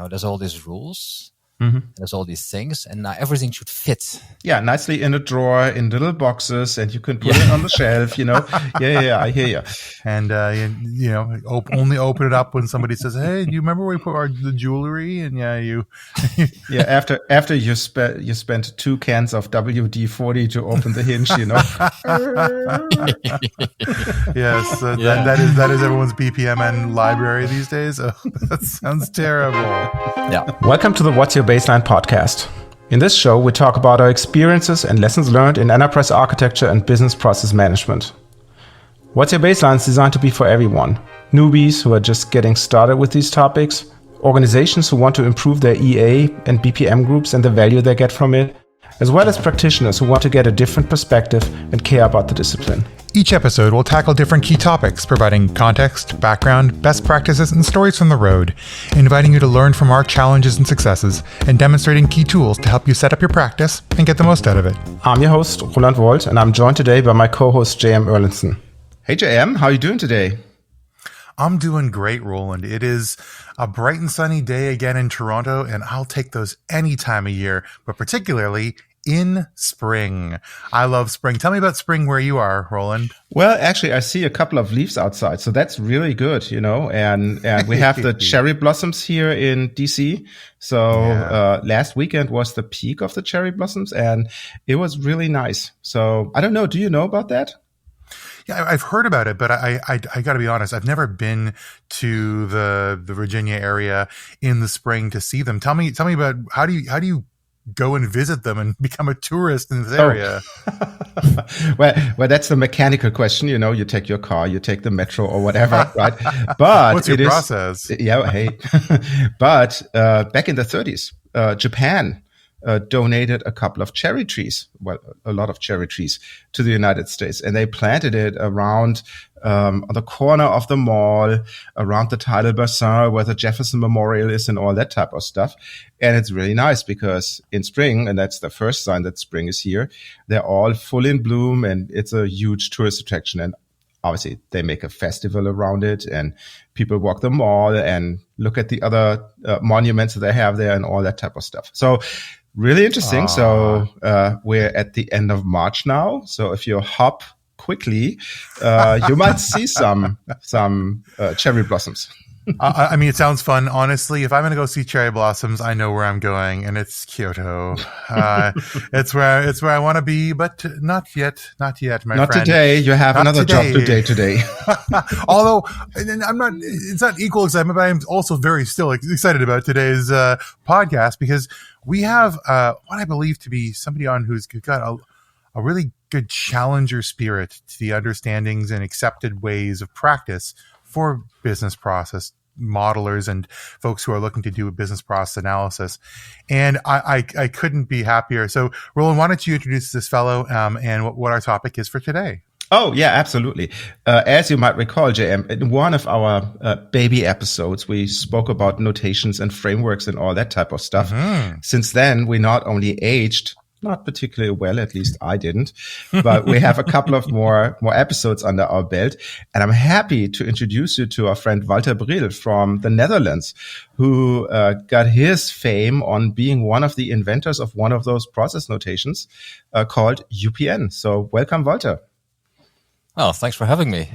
there's all these rules. Mm-hmm. There's all these things, and now everything should fit. Yeah, nicely in a drawer, in little boxes, and you can put it on the shelf. Yeah, I hear you. And only open it up when somebody says, "Hey, do you remember where we put the jewelry?" And you after you spent 2 cans of WD-40 to open the hinge. Yes, that is everyone's BPMN library these days. Oh, that sounds terrible. Yeah. Welcome to the What's Your Baseline podcast. In this show, we talk about our experiences and lessons learned in enterprise architecture and business process management. What's Your Baseline is designed to be for everyone. Newbies who are just getting started with these topics, organizations who want to improve their EA and BPM groups and the value they get from it, as well as practitioners who want to get a different perspective and care about the discipline. Each episode will tackle different key topics, providing context, background, best practices, and stories from the road, inviting you to learn from our challenges and successes, and demonstrating key tools to help you set up your practice and get the most out of it. I'm your host, Roland Wolt, and I'm joined today by my co-host, JM Erlinson. Hey, JM, how are you doing today? I'm doing great, Roland. It is a bright and sunny day again in Toronto, and I'll take those any time of year, but particularly in spring. I love spring. Tell me about spring where you are, Roland. Well, actually, I see a couple of leaves outside, so that's really good, and we have the cherry blossoms here in DC. So last weekend was the peak of the cherry blossoms, and it was really nice. So I don't know. Do you know about that? Yeah, I've heard about it, but I got to be honest. I've never been to the Virginia area in the spring to see them. Tell me about how do you go and visit them and become a tourist in this area? Well, that's the mechanical question. You take your car, you take the metro or whatever, right? But what's your process? Yeah, hey. But back in the 30s, Japan donated a couple of cherry trees, a lot of cherry trees to the United States. And they planted it around on the corner of the mall, around the Tidal Bassin where the Jefferson Memorial is and all that type of stuff. And it's really nice because in spring, and that's the first sign that spring is here, they're all full in bloom and it's a huge tourist attraction. And obviously they make a festival around it and people walk the mall and look at the other monuments that they have there and all that type of stuff. So really interesting. So we're at the end of March now. So if you hop quickly, you might see some cherry blossoms. I mean, it sounds fun. Honestly, if I'm going to go see cherry blossoms, I know where I'm going, and it's Kyoto. It's where I want to be, but not yet, my friend. Not today. You have another job today. Although it's not equal excitement, but I'm also very still excited about today's podcast because we have what I believe to be somebody on who's got a really good challenger spirit to the understandings and accepted ways of practice for business process modelers and folks who are looking to do a business process analysis. And I couldn't be happier. So Roland, why don't you introduce this fellow and what our topic is for today? Oh, yeah, absolutely. As you might recall, JM, in one of our baby episodes, we spoke about notations and frameworks and all that type of stuff. Mm-hmm. Since then, we not only aged, not particularly well, at least I didn't, but we have a couple of more episodes under our belt. And I'm happy to introduce you to our friend Walter Bril from the Netherlands, who got his fame on being one of the inventors of one of those process notations called UPN. So welcome, Walter. Oh, thanks for having me.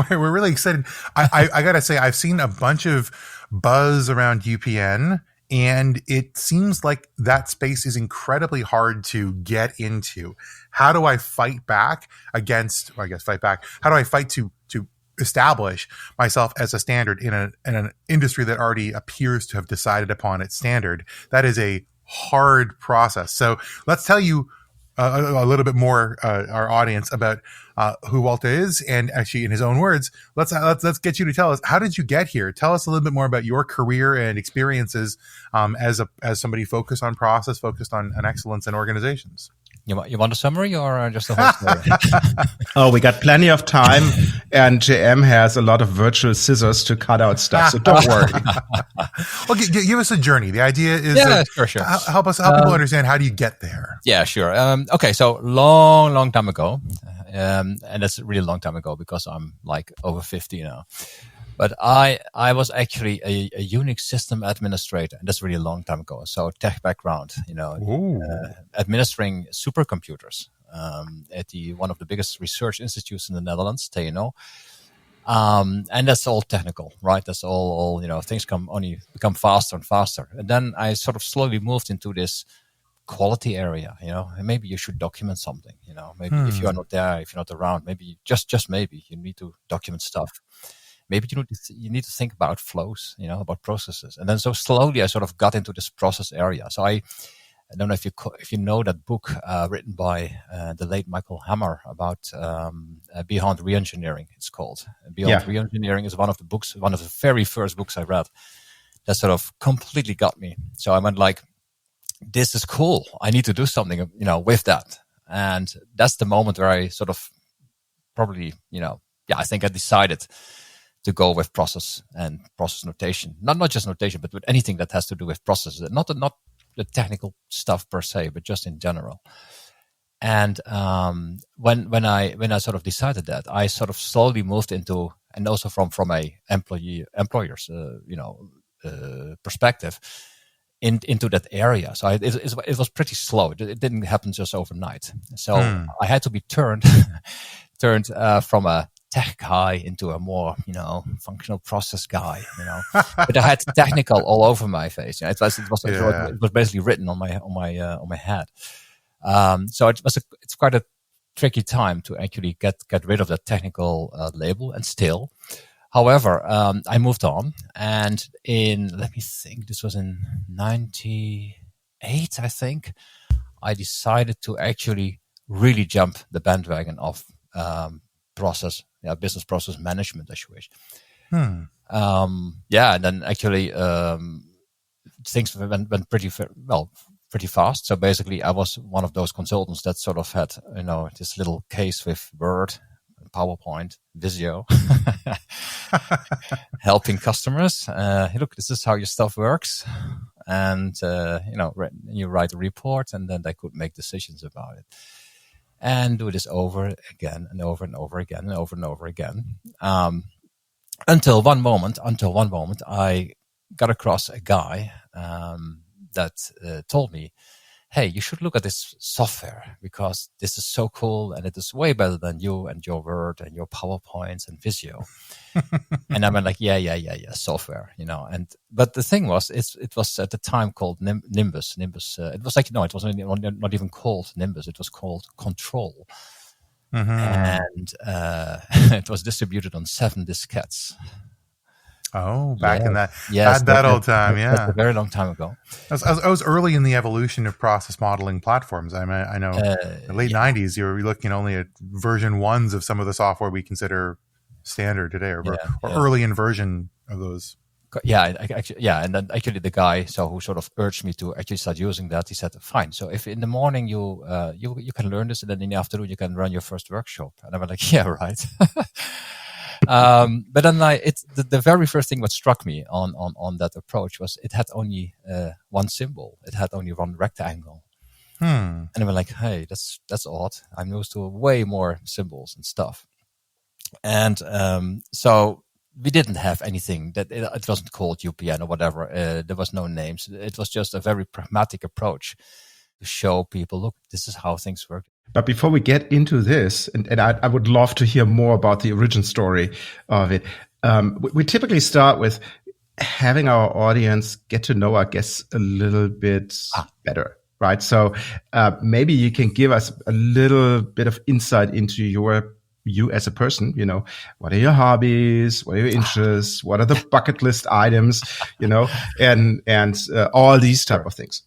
We're really excited. I got to say, I've seen a bunch of buzz around UPN, and it seems like that space is incredibly hard to get into. How do I fight back against, or I guess fight back, how do I fight to establish myself as a standard in an industry that already appears to have decided upon its standard? That is a hard process. So let's tell you a little bit more, our audience, about who Walter is, and actually, in his own words, let's get you to tell us, how did you get here? Tell us a little bit more about your career and experiences as somebody focused on process, focused on excellence in organizations. You want a summary or just the whole story? Oh, we got plenty of time, and JM has a lot of virtual scissors to cut out stuff, so don't worry. Well, give us a journey. The idea is sure. Help people understand, how do you get there? Yeah, sure. Okay, so long time ago, and that's a really long time ago because I'm like over 50 now. But I was actually a Unix system administrator, and that's really a long time ago. So tech background, administering supercomputers at one of the biggest research institutes in the Netherlands, TNO. And that's all technical, right? That's all things only become faster and faster. And then I sort of slowly moved into this quality area, and maybe you should document something, maybe if you are not there, if you're not around, maybe just maybe you need to document stuff. Maybe you need to think about flows, about processes. And then so slowly I sort of got into this process area. So I don't know if you know that book written by the late Michael Hammer about Beyond Reengineering, it's called. Beyond Reengineering is one of the very first books I read that sort of completely got me. So I went like, this is cool. I need to do something, with that. And that's the moment where I sort of probably, I think I decided to go with process and process notation. Not just notation, but with anything that has to do with processes. Not the technical stuff per se, but just in general. And when I sort of decided that, I sort of slowly moved into, and also from a employer's perspective, into that area. So it was pretty slow. It didn't happen just overnight. So I had to be turned from a tech guy into a more, functional process guy, but I had technical all over my face. It was basically written on my head. So it's quite a tricky time to actually get rid of that technical label, and still. However, I moved on, and let me think, this was in 98, I think, I decided to actually really jump the bandwagon of business process management, as you wish. And then actually things went pretty fast. So basically, I was one of those consultants that sort of had, this little case with Word, PowerPoint, Visio, helping customers. Hey, look, this is how your stuff works. And, you write a report, and then they could make decisions about it. And do this over again and over and over again and over and over again. Until one moment, I got across a guy that told me, hey, you should look at this software because this is so cool and it is way better than you and your Word and your PowerPoints and Visio. And I went like, yeah, software, but the thing was, it was at the time called Nimbus. It was like, no, it was not even called Nimbus. It was called Control. And it was distributed on 7 diskettes. Oh, back in that old time, yeah. That's a very long time ago. I was early in the evolution of process modeling platforms. I mean, I know in the late 90s, you were looking only at version 1s of some of the software we consider standard today, or early in version of those. And then actually the guy who sort of urged me to actually start using that, he said, fine. So if in the morning you can learn this, and then in the afternoon you can run your first workshop. And I was like, yeah, right. But then the very first thing that struck me on that approach was it had only one symbol. It had only one rectangle. And I was like, hey, that's odd. I'm used to way more symbols and stuff. And so we didn't have anything that it wasn't called UPN or whatever. There was no names. It was just a very pragmatic approach to show people, look, this is how things work. But before we get into this, and I would love to hear more about the origin story of it, we typically start with having our audience get to know our guests a little bit better, right? So maybe you can give us a little bit of insight into you as a person. What are your hobbies? What are your interests? What are the bucket list items? And all these type of things.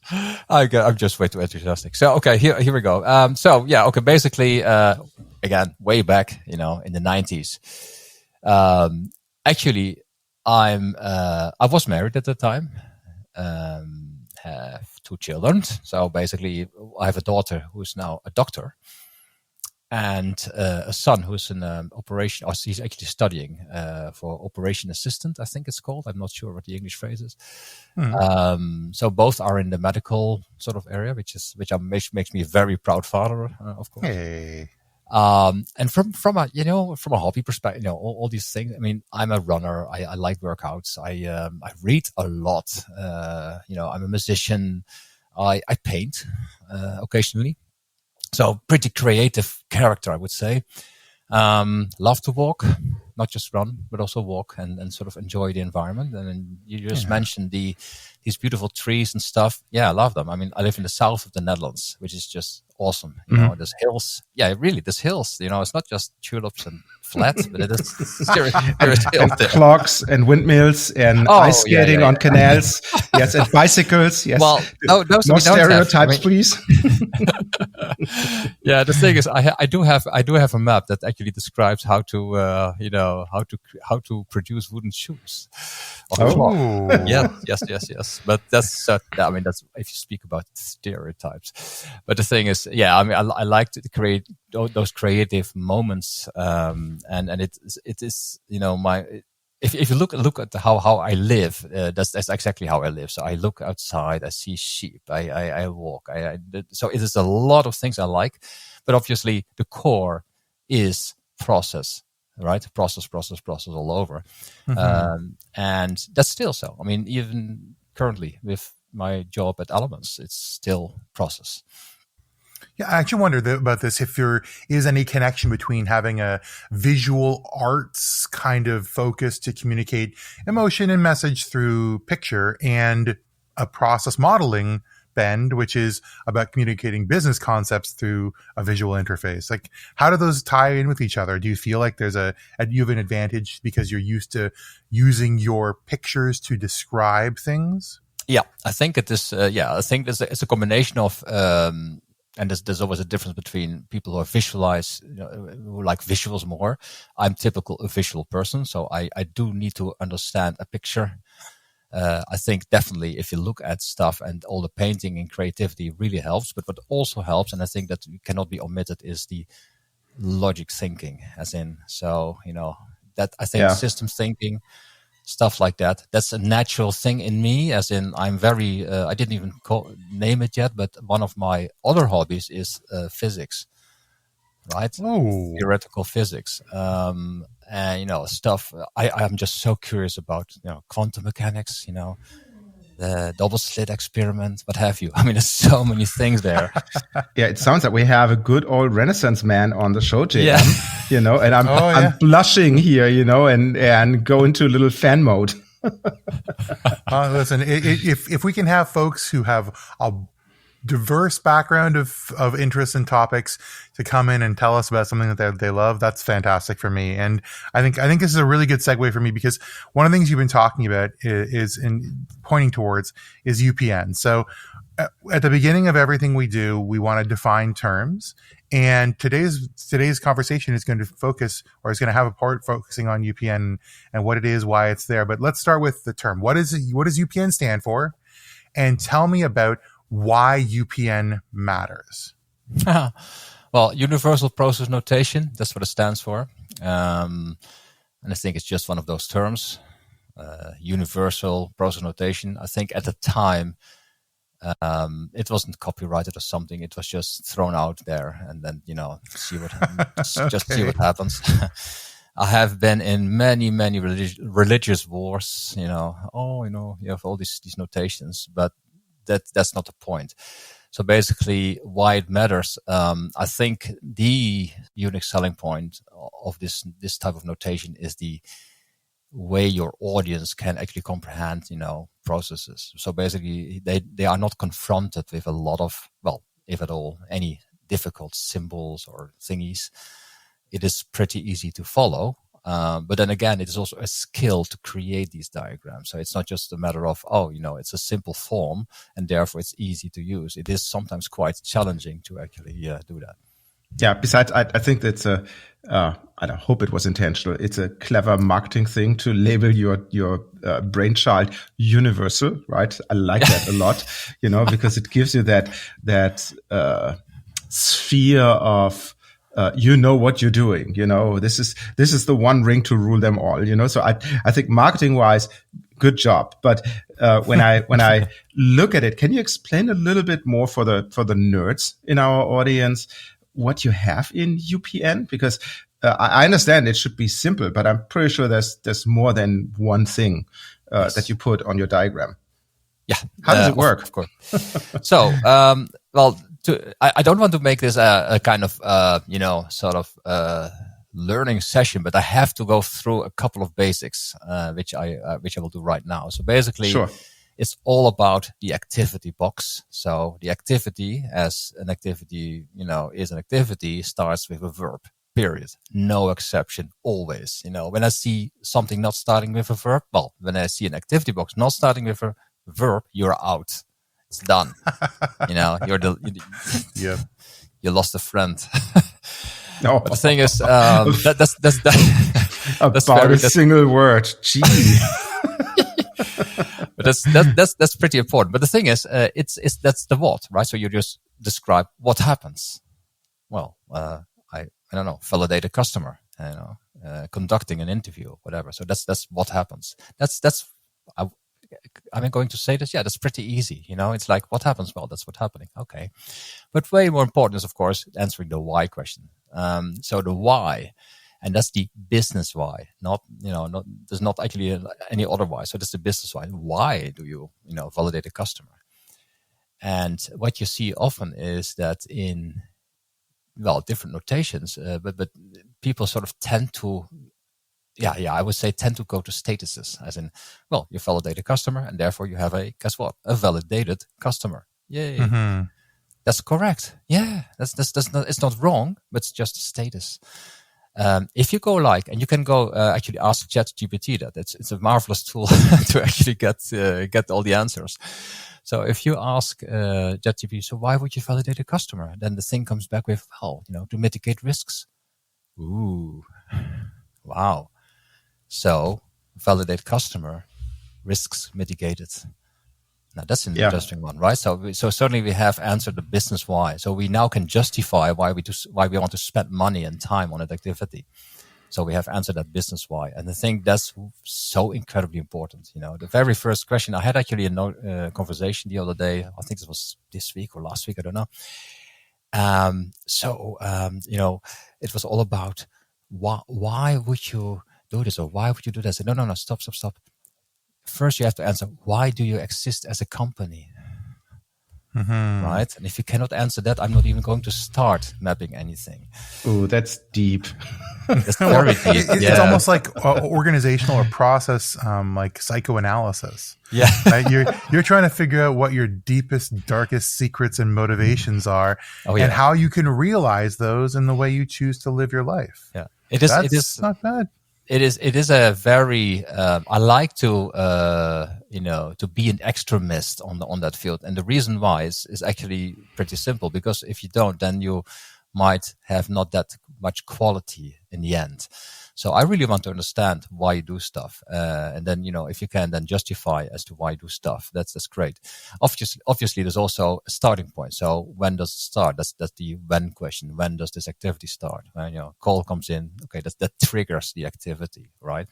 I'm just way too enthusiastic. So okay, here we go. Basically, again, way back, in the 90s. Actually, I was married at the time. Have 2 children. So basically, I have a daughter who's now a doctor. And a son who's in operation, or he's actually studying for operation assistant, I think it's called. I'm not sure what the English phrase is. So both are in the medical sort of area, which makes me a very proud father, of course. Hey. And from a from a hobby perspective, all these things. I mean, I'm a runner. I like workouts. I read a lot. I'm a musician. I paint occasionally. So pretty creative character, I would say. Love to walk, not just run, but also walk and sort of enjoy the environment. And then you just mentioned these beautiful trees and stuff. Yeah, I love them. I mean, I live in the south of the Netherlands, which is just awesome. There's hills. Yeah, really, there's hills. It's not just tulips and flats, but it is serious hills and there. clocks and windmills and ice skating on canals. Yes, and bicycles. Yes. Well, those no we don't have. stereotypes, please. Yeah, the thing is, I do have a map that actually describes how to how to produce wooden shoes. Yes. But that's that's if you speak about stereotypes. But the thing is, I mean, I like to create those creative moments, and it is my. If you look at how I live, that's exactly how I live. So I look outside, I see sheep, I walk. So it is a lot of things I like, but obviously the core is process, right? Process all over, and that's still so. I mean, even currently with my job at Elements, it's still process. Yeah, I actually wonder about this, if there is any connection between having a visual arts kind of focus to communicate emotion and message through picture, and a process modeling bend, which is about communicating business concepts through a visual interface. Like, how do those tie in with each other? Do you feel like you have an advantage because you're used to using your pictures to describe things? Yeah, I think it is. I think it's a combination of. And there's always a difference between people who are who like visuals more. I'm typical a visual person, so I do need to understand a picture. I think definitely if you look at stuff, and all the painting and creativity really helps. But what also helps, and I think that cannot be omitted, is the logic thinking, as in, that I think system thinking, stuff like that. That's a natural thing in me, as in I'm very, I didn't even name it yet, but one of my other hobbies is physics, right? Oh. Theoretical physics. And, stuff, I'm just so curious about, quantum mechanics, the double slit experiment, what have you. I mean, there's so many things there. Yeah, it sounds like we have a good old Renaissance man on the show, JM. Yeah. And I'm blushing here, and go into a little fan mode. Listen, if we can have folks who have a diverse background of interests and topics to come in and tell us about something that they love, that's fantastic for me. And I think this is a really good segue for me, because one of the things you've been talking about is pointing towards is UPN. So at the beginning of everything we do, we want to define terms. And today's conversation is going to focus, or is going to have a part focusing on UPN and what it is, why it's there. But let's start with the term. What does UPN stand for? And tell me about why UPN matters. Well, Universal Process Notation, that's what it stands for. And I think it's just one of those terms, Universal Process Notation. I think at the time, it wasn't copyrighted or something. It was just thrown out there, and then, see what happens. I have been in many, many religious wars, you have all these notations, but that's not the point. So basically, why it matters, I think the unique selling point of this type of notation is the way your audience can actually comprehend, processes. So basically, they are not confronted with a lot of, well, if at all, any difficult symbols or thingies. It is pretty easy to follow. But then again, it is also a skill to create these diagrams. So it's not just a matter of, it's a simple form and therefore it's easy to use. It is sometimes quite challenging to actually do that. Yeah. Besides, I think that's I don't hope it was intentional. It's a clever marketing thing to label your brainchild universal, right? I like that a lot, because it gives you that sphere of, what you're doing, this is the one ring to rule them all, so I think marketing wise, good job. But, when I look at it, can you explain a little bit more for the nerds in our audience, what you have in UPN? Because I understand it should be simple, but I'm pretty sure there's more than one thing that you put on your diagram. Yeah. How does it work? Of course. So, well, I don't want to make this a kind of, sort of learning session, but I have to go through a couple of basics, which I will do right now. So basically, Sure. It's all about the activity box. So the activity, as an activity, is an activity, starts with a verb. Period. No exception. Always. When I see something not starting with a verb, well, when I see an activity box not starting with a verb, you're out. It's done. Yeah. You lost a friend. No. But the thing is, that's about a single word. Gee. But that's pretty important. But the thing is, that's the what, right? So you just describe what happens. Well, I don't know, validate a customer, conducting an interview, whatever. So that's what happens. I'm going to say this. Yeah, that's pretty easy. It's like, what happens? Well, that's what's happening. Okay. But way more important is, of course, answering the why question. So the why, and that's the business why, there's not actually any other why. So that's the business why. Why do you, validate a customer? And what you see often is that in, different notations, but people sort of tend to, I would say tend to go to statuses, as in, well, you validate a customer, and therefore you have a validated customer. Yay. Mm-hmm. That's correct. Yeah, that's not, it's not wrong, but it's just a status. If you go and you can go actually ask ChatGPT that. It's a marvelous tool to actually get all the answers. So if you ask ChatGPT, so why would you validate a customer? Then the thing comes back with, to mitigate risks. Ooh, wow. So validate customer, risks mitigated. Now that's an interesting one, right? So certainly we have answered the business why. So we now can justify why we want to spend money and time on that activity. So we have answered that business why, and I think that's so incredibly important. The very first question I had actually a conversation the other day. I think it was this week or last week. I don't know. It was all about why would you do this, or why would you do this? No, stop. First, you have to answer, why do you exist as a company? Mm-hmm. Right? And if you cannot answer that, I'm not even going to start mapping anything. Oh, that's deep. It's very deep. It's almost like organizational or process, like psychoanalysis. Yeah. Right? You're trying to figure out what your deepest, darkest secrets and motivations are, and how you can realize those in the way you choose to live your life. Yeah. It is not bad. It is a very, I like to, to be an extremist on that field. And the reason why is actually pretty simple, because if you don't, then you might have not that much quality in the end. So I really want to understand why you do stuff. And then, if you can then justify as to why you do stuff, that's great. Obviously there's also a starting point. So when does it start? That's the when question. When does this activity start? When, call comes in. Okay. That triggers the activity, right?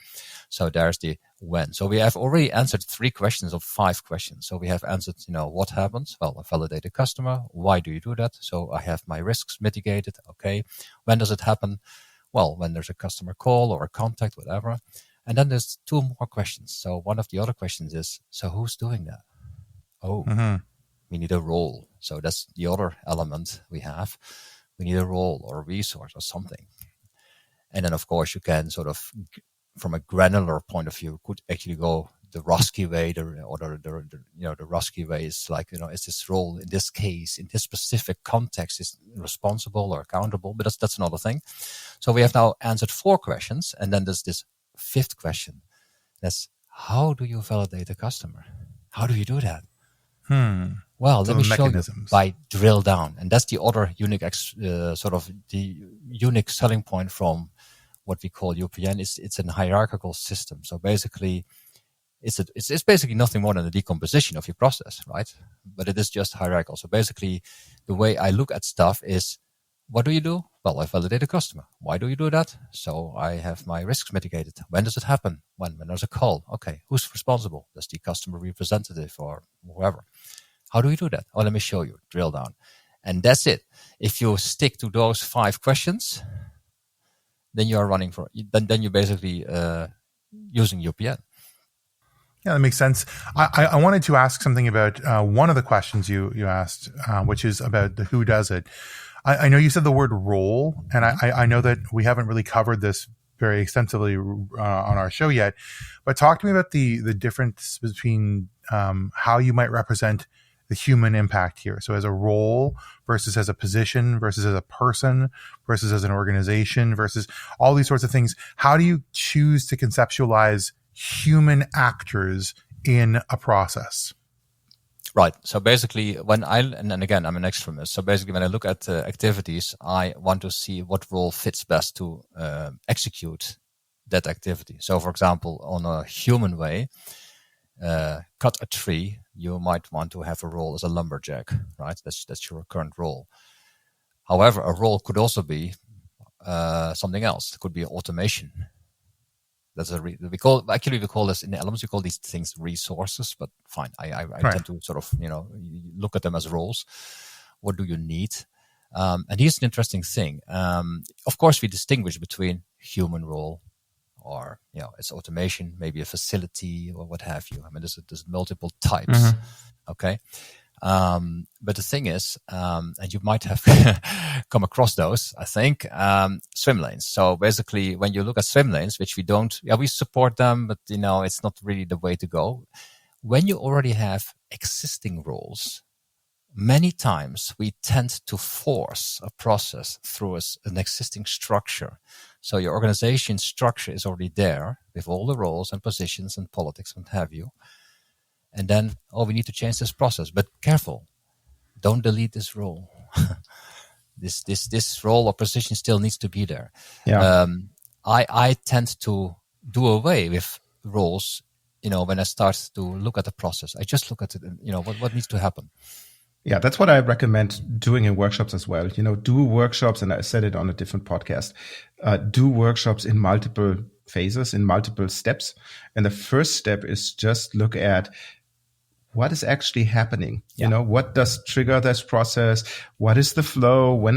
So there's the when. So we have already answered 3 questions of 5 questions. So we have answered, what happens? Well, I validate a customer. Why do you do that? So I have my risks mitigated. Okay. When does it happen? Well, when there's a customer call or a contact, whatever. And then there's 2 more questions. So one of the other questions is, so who's doing that? Oh, we need a role. So that's the other element we have. We need a role or a resource or something. And then, of course, you can sort of, from a granular point of view, could actually go the Rusky way, the Rusky way is like, is this role in this case, in this specific context, is responsible or accountable? But that's another thing. So we have now answered 4 questions, and then there's this 5th question. That's, how do you validate a customer? How do you do that? Well, let me show you by drill down, and that's the other unique sort of the unique selling point from what we call UPN. It's a hierarchical system. So basically, it's basically nothing more than a decomposition of your process, right? But it is just hierarchical. So basically, the way I look at stuff is, what do you do? Well, I validate a customer. Why do you do that? So I have my risks mitigated. When does it happen? When there's a call. Okay, who's responsible? That's the customer representative or whoever. How do you do that? Oh, let me show you. Drill down. And that's it. If you stick to those 5 questions, then you are running for, then you're basically using UPN. Yeah, that makes sense. I wanted to ask something about one of the questions you asked, which is about the who does it. I know you said the word role, and I know that we haven't really covered this very extensively on our show yet, but talk to me about the difference between how you might represent the human impact here. So as a role versus as a position versus as a person versus as an organization versus all these sorts of things. How do you choose to conceptualize human actors in a process? Right. So basically, and again, I'm an extremist. So basically, when I look at activities, I want to see what role fits best to execute that activity. So, for example, on a human way, cut a tree, you might want to have a role as a lumberjack, right? That's your current role. However, a role could also be something else. It could be automation. That's we call this in Elements. We call these things resources, but fine. I tend to sort of look at them as roles. What do you need? And here's an interesting thing. Of course, we distinguish between human role, or it's automation, maybe a facility or what have you. I mean, there's multiple types. Mm-hmm. Okay. But the thing is, and you might have come across those, I think, swim lanes. So basically, when you look at swim lanes, which we support them, but it's not really the way to go. When you already have existing roles, many times we tend to force a process through an existing structure. So your organization structure is already there with all the roles and positions and politics and what have you. And then, we need to change this process. But careful, don't delete this role. This role or position still needs to be there. Yeah. I tend to do away with roles, when I start to look at the process. I just look at it and, what needs to happen. Yeah, that's what I recommend doing in workshops as well. Do workshops, and I said it on a different podcast, do workshops in multiple phases, in multiple steps. And the first step is just look at what is actually happening. Yeah. What does trigger this process? What is the flow? When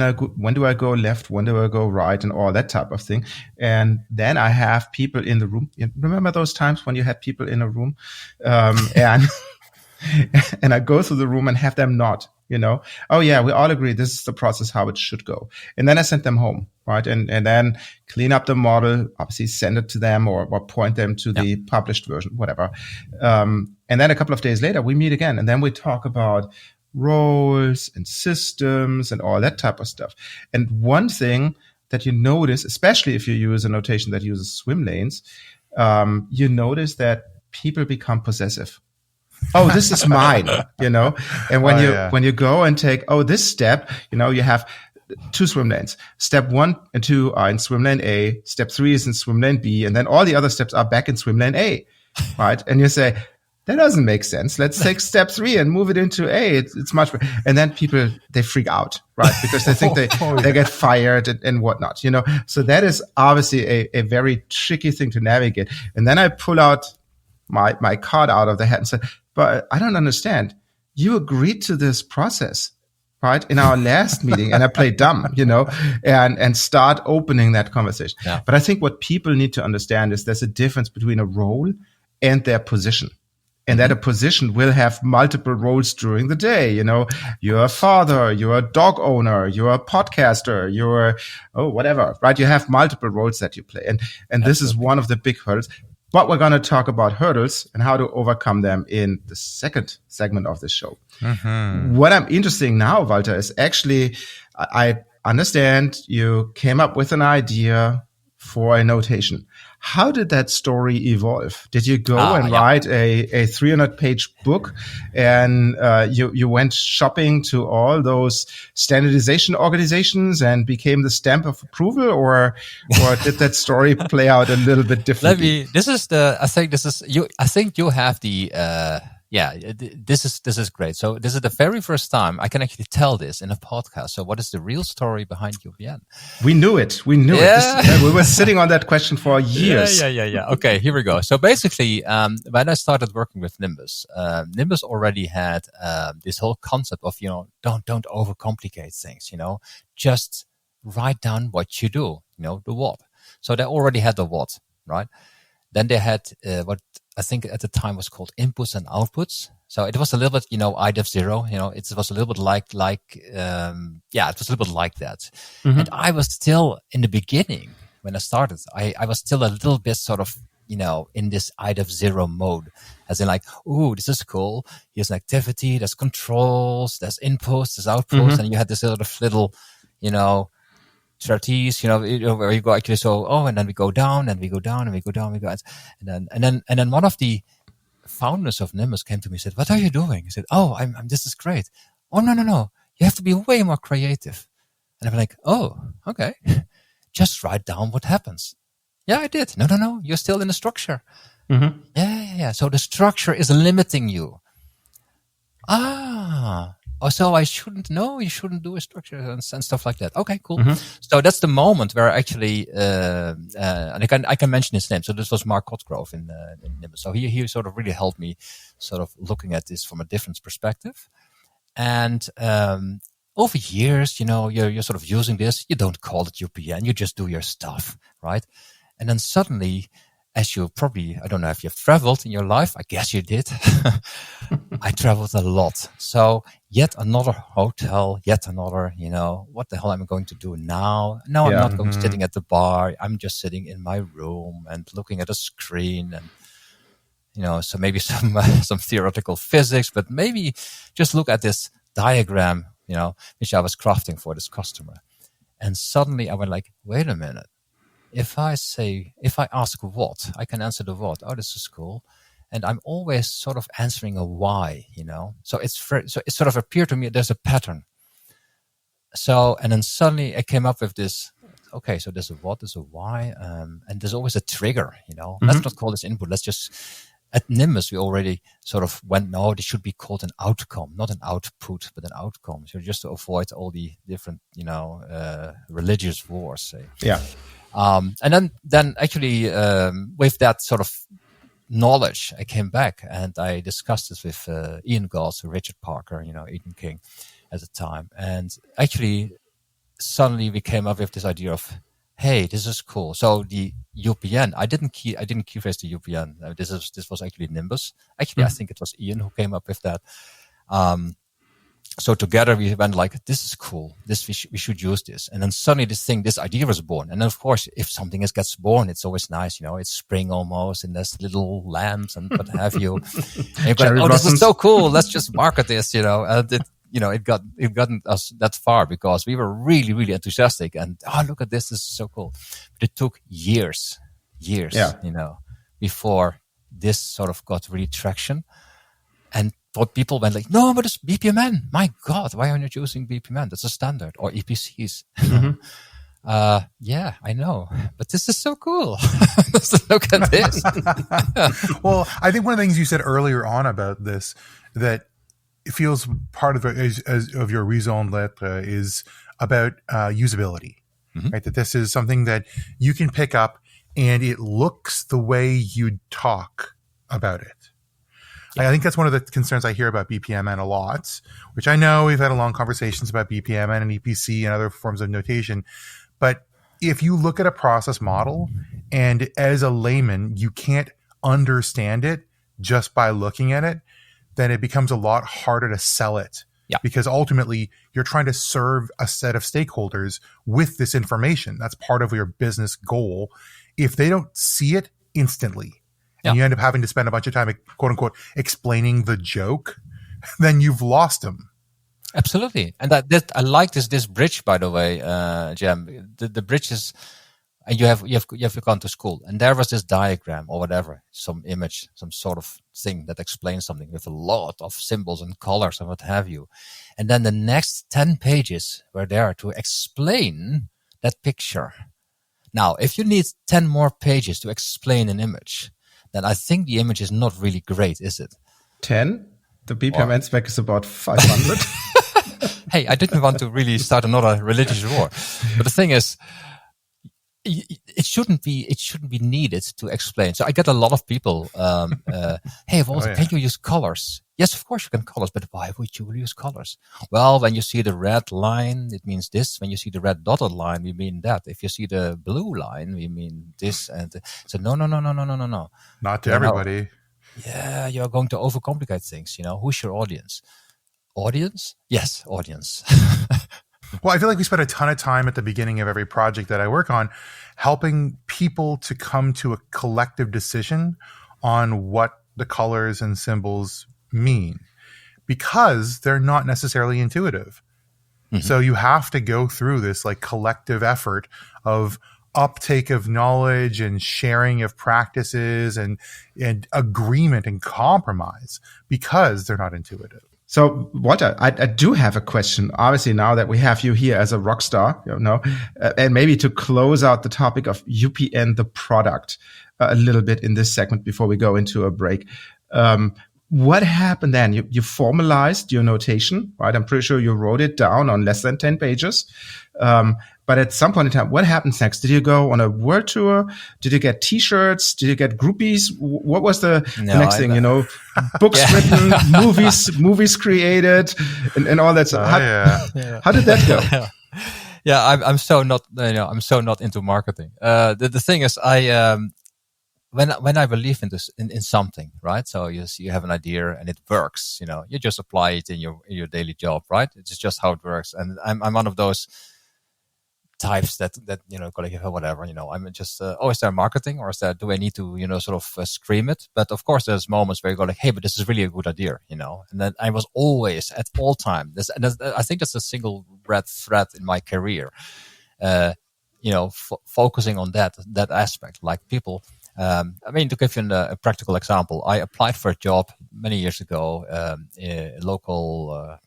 do I go left? When do I go right? And all that type of thing. And then I have people in the room. Remember those times when you had people in a room? And I go through the room and have them nod, oh yeah, we all agree this is the process, how it should go. And then I send them home, right? And then clean up the model, obviously send it to them or point them to the published version, whatever. And then a couple of days later, we meet again. And then we talk about roles and systems and all that type of stuff. And one thing that you notice, especially if you use a notation that uses swim lanes, you notice that people become possessive. Oh, this is mine, and when you go and take, this step, you have 2 swim lanes. Step 1 and 2 are in swim lane A. Step 3 is in swim lane B. And then all the other steps are back in swim lane A, right? And you say, that doesn't make sense. Let's take step 3 and move it into A. It's much better. And then people, they freak out, right? Because they think they get fired and whatnot, So that is obviously a very tricky thing to navigate. And then I pull out my card out of the hat and said, but I don't understand. You agreed to this process, right? In our last meeting, and I played dumb, and start opening that conversation. Yeah. But I think what people need to understand is there's a difference between a role and their position. And that a position will have multiple roles during the day. You're a father, you're a dog owner, you're a podcaster, you're, whatever, right? You have multiple roles that you play. And this is one of the big hurdles. But we're going to talk about hurdles and how to overcome them in the second segment of this show. Mm-hmm. What I'm interested in now, Walter, is actually, I understand you came up with an idea for a notation. How did that story evolve? Did you go write a 300-page book and you went shopping to all those standardization organizations and became the stamp of approval, or did that story play out a little bit differently? I think you have the This is great. So this is the very first time I can actually tell this in a podcast. So what is the real story behind UPN? We knew it. We knew it. We were sitting on that question for years. Yeah. Okay, here we go. So basically, when I started working with Nimbus, Nimbus already had this whole concept of, don't overcomplicate things, just write down what you do, the what. So they already had the what, right? Then they had what I think at the time was called inputs and outputs. So it was a little bit, IDEF 0, it was a little bit it was a little bit like that. Mm-hmm. And I was still in the beginning when I started, I was still a little bit sort of, in this IDEF 0 mode, as in like, ooh, this is cool. Here's an activity, there's controls, there's inputs, there's outputs, mm-hmm. and you had this sort of little, trapeze, where you go actually and then we go down and we go down and we go down, and then one of the founders of Nimbus came to me and said, "What are you doing?" He said, "Oh, this is great." "Oh, no. You have to be way more creative." And I'm like, "Oh, okay. Just write down what happens." "Yeah, I did." No. You're still in the structure. Mm-hmm. Yeah. So the structure is limiting you. So I shouldn't know. You shouldn't do a structure and stuff like that. Okay, cool. Mm-hmm. So that's the moment where I actually, and I can mention his name. So this was Mark Cotgrove in Nimbus. So he sort of really helped me sort of looking at this from a different perspective. And, over years, you're sort of using this. You don't call it UPN. You just do your stuff, right? And then suddenly, as you probably, I don't know if you've traveled in your life. I guess you did. I traveled a lot. So yet another hotel, yet another, what the hell am I going to do now? No, I'm not going sitting at the bar. I'm just sitting in my room and looking at a screen and, so maybe some theoretical physics, but maybe just look at this diagram, which I was crafting for this customer. And suddenly I went like, wait a minute. If I ask what, I can answer the what. Oh, this is cool. And I'm always sort of answering a why, So it sort of appeared to me there's a pattern. So, and then suddenly I came up with this, okay, so there's a what, there's a why, and there's always a trigger, Mm-hmm. Let's not call this input. Let's just, at Nimbus, we already sort of went, no, this should be called an outcome, not an output, but an outcome. So just to avoid all the different, religious wars, say. Yeah. And then actually, with that sort of knowledge, I came back and I discussed this with Ian Goss, Richard Parker, Ethan King at the time. And actually, suddenly we came up with this idea of, hey, this is cool. So the UPN, I didn't key phrase the UPN. This was actually Nimbus. Actually, I think it was Ian who came up with that. So together we went like, this is cool. We should use this. And then suddenly this idea was born. And then of course, if something gets born, it's always nice. It's spring almost and there's little lambs and what have you. And go, this is so cool. Let's just market this, And it gotten us that far because we were really, really enthusiastic and, look at this is so cool. But it took years, before this sort of got really traction. And what people went like, no, but it's BPMN. My God, why aren't you using BPMN? That's a standard, or EPCs. Mm-hmm. Yeah, I know, but this is so cool. Look at this. Well, I think one of the things you said earlier on about this, that it feels part of your raison d'etre is about usability, mm-hmm. right? That this is something that you can pick up and it looks the way you talk about it. I think that's one of the concerns I hear about BPMN a lot, which I know we've had long conversations about BPMN and EPC and other forms of notation. But if you look at a process model and as a layman, you can't understand it just by looking at it, then it becomes a lot harder to sell it. Yeah. Because ultimately you're trying to serve a set of stakeholders with this information. That's part of your business goal. If they don't see it instantly, and you end up having to spend a bunch of time, quote unquote, explaining the joke, then you've lost them. Absolutely. And I like this bridge, by the way, Jem. The bridge is, and you have gone to school, and there was this diagram or whatever, some image, some sort of thing that explains something with a lot of symbols and colors and what have you. And then the next 10 pages were there to explain that picture. Now, if you need 10 more pages to explain an image, then I think the image is not really great, is it? 10. The BPMN spec is about 500. Hey, I didn't want to really start another religious war, but the thing is, it shouldn't be needed to explain. So I get a lot of people, hey, Walter, can you use colors? Yes, of course you can colors, but why would you use colors? Well, when you see the red line, it means this. When you see the red dotted line, we mean that. If you see the blue line, we mean this. And so no. Not to everybody. Yeah, you're going to overcomplicate things. Who's your audience? Audience? Yes, audience. Well, I feel like we spend a ton of time at the beginning of every project that I work on helping people to come to a collective decision on what the colors and symbols mean, because they're not necessarily intuitive. Mm-hmm. So you have to go through this like collective effort of uptake of knowledge and sharing of practices and agreement and compromise, because they're not intuitive. So, Walter, I do have a question. Obviously, now that we have you here as a rock star, and maybe to close out the topic of UPN, the product, a little bit in this segment before we go into a break. What happened then? You formalized your notation, right? I'm pretty sure you wrote it down on less than 10 pages. But at some point in time, what happens next? Did you go on a world tour? Did you get T-shirts? Did you get groupies? What was the next thing? Books written, movies created, and all that stuff. How did that go? Yeah, I'm so not. I'm so not into marketing. The thing is, when I believe in this in something, right? So you have an idea and it works. You just apply it in your daily job, right? It's just how it works. And I'm one of those types that whatever. I'm just is there marketing, or do I need to sort of scream it? But of course, there's moments where you go like, hey, but this is really a good idea, And then I was always at all time. I think that's a single red thread in my career. Focusing on that aspect, like people. To give you a practical example, I applied for a job many years ago, a local,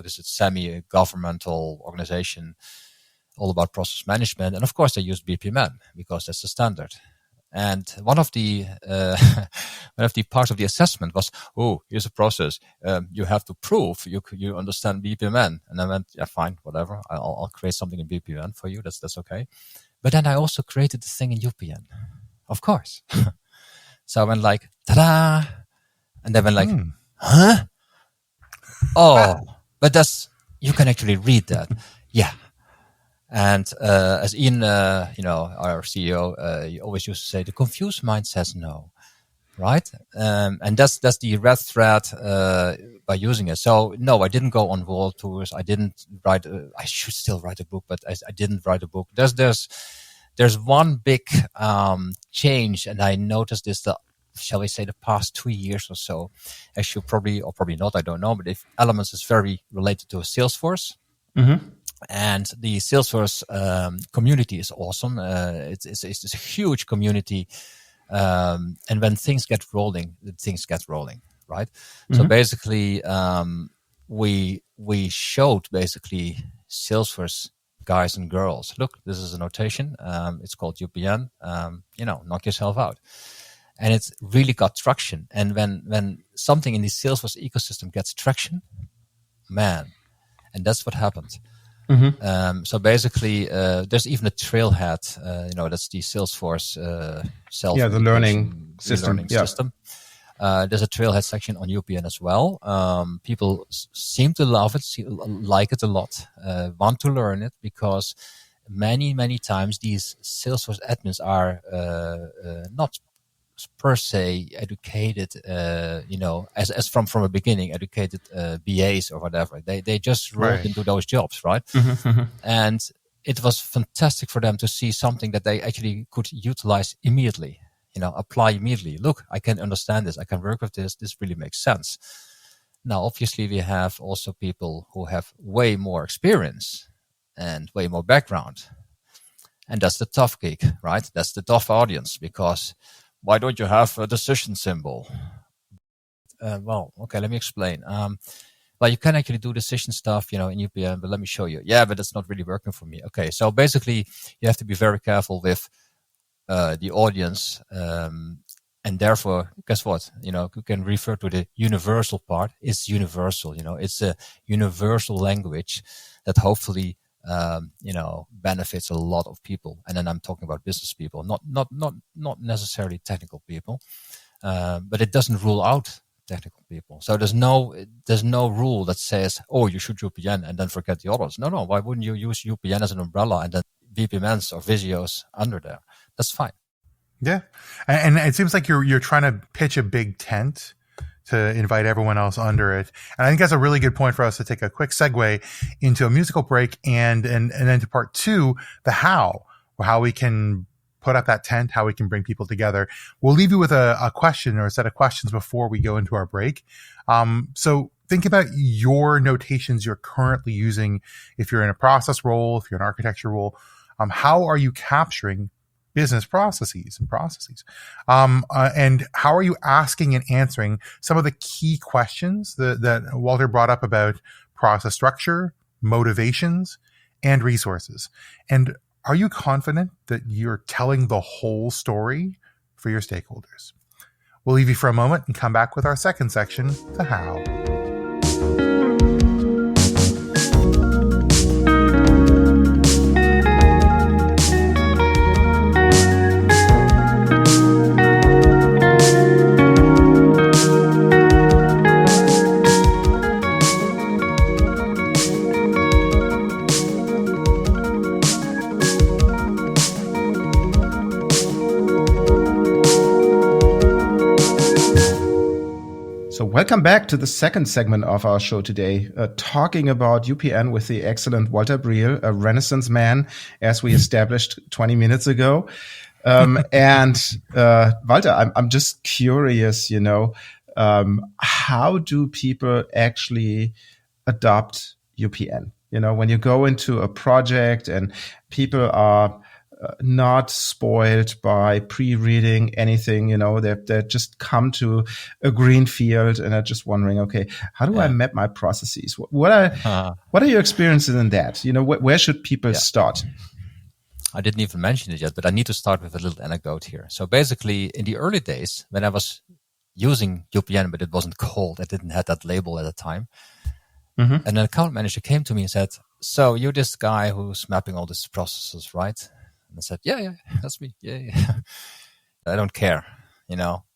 semi-governmental organization, all about process management. And of course, they use BPMN because that's the standard. And one of the parts of the assessment was, here's a process. You have to prove you understand BPMN. And I went, yeah, fine, whatever. I'll create something in BPMN for you. That's okay. But then I also created the thing in UPN. Of course. So I went like, ta-da! And they went like, huh? Oh, but you can actually read that. Yeah. And as Ian, our CEO, he always used to say, the confused mind says no, right? And that's the red thread by using it. So no, I didn't go on world tours. I didn't write. I should still write a book, but I didn't write a book. There's one big change, and I noticed this, shall we say, the past 2 years or so. Actually, probably not, I don't know. But if Elements is very related to Salesforce, and the Salesforce community is awesome. It's a huge community, and when things get rolling, right? So basically, we showed basically Salesforce guys and girls, look, this is a notation. It's called UPN. Knock yourself out. And it's really got traction. And when something in the Salesforce ecosystem gets traction, man, and that's what happened. So basically, there's even a trailhead. That's the Salesforce the learning system. There's a trailhead section on UPN as well. People seem to love it, like it a lot, want to learn it, because many times these Salesforce admins are not per se educated, as from a beginning, educated BAs or whatever. They just rolled into those jobs, right? And it was fantastic for them to see something that they actually could utilize immediately. Apply immediately. Look, I can understand this. I can work with this. This really makes sense. Now, obviously, we have also people who have way more experience and way more background. And that's the tough gig, right? That's the tough audience, because why don't you have a decision symbol? Okay, let me explain. You can actually do decision stuff, in UPN, but let me show you. Yeah, but that's not really working for me. Okay, so basically, you have to be very careful with the audience, And therefore, guess what? You can refer to the universal part. It's universal. It's a universal language that hopefully, benefits a lot of people. And then I'm talking about business people, not necessarily technical people, but it doesn't rule out technical people. So there's no rule that says, oh, you should UPN and then forget the others. No. Why wouldn't you use UPN as an umbrella and then VPMs or Visios under there? That's fine. Yeah. And it seems like you're trying to pitch a big tent to invite everyone else under it. And I think that's a really good point for us to take a quick segue into a musical break and then to part two, the how we can put up that tent, how we can bring people together. We'll leave you with a question or a set of questions before we go into our break. So think about your notations you're currently using. If you're in a process role, if you're an architecture role, how are you capturing business processes and how are you asking and answering some of the key questions that Walter brought up about process structure, motivations, and resources? And are you confident that you're telling the whole story for your stakeholders? We'll leave you for a moment and come back with our second section, the how. Welcome back to the second segment of our show today, talking about UPN with the excellent Walter Bril, a Renaissance man, as we established 20 minutes ago. And Walter, I'm just curious, how do people actually adopt UPN? When you go into a project and people are not spoiled by pre-reading anything, they just come to a green field and are just wondering, okay, how do I map my processes? What are your experiences in that? Where should people start? I didn't even mention it yet, but I need to start with a little anecdote here. So basically, in the early days, when I was using UPN, but it wasn't called, I didn't have that label at the time. Mm-hmm. And an account manager came to me and said, so you're this guy who's mapping all these processes, right? And I said, yeah, that's me. Yeah. I don't care.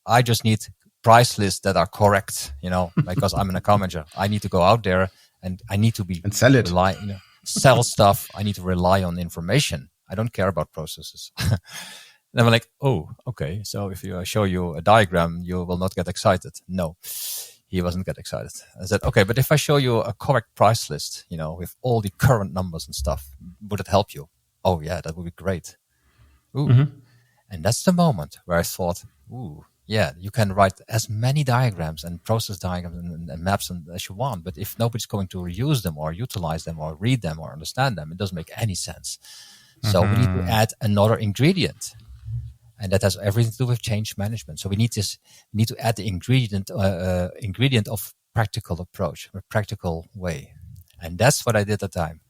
I just need price lists that are correct, because I'm an account manager. I need to go out there and I need to be and sell it. Sell stuff. I need to rely on information. I don't care about processes. And I'm like, oh, okay. So if I show you a diagram, you will not get excited. No, he wasn't get excited. I said, okay, but if I show you a correct price list, with all the current numbers and stuff, would it help you? Oh yeah, that would be great. Ooh. Mm-hmm. And that's the moment where I thought, ooh, yeah, you can write as many diagrams and process diagrams and maps as you want. But if nobody's going to reuse them or utilize them or read them or understand them, it doesn't make any sense. Mm-hmm. So we need to add another ingredient. And that has everything to do with change management. So we need to add the ingredient of practical approach, a practical way. And that's what I did at the time.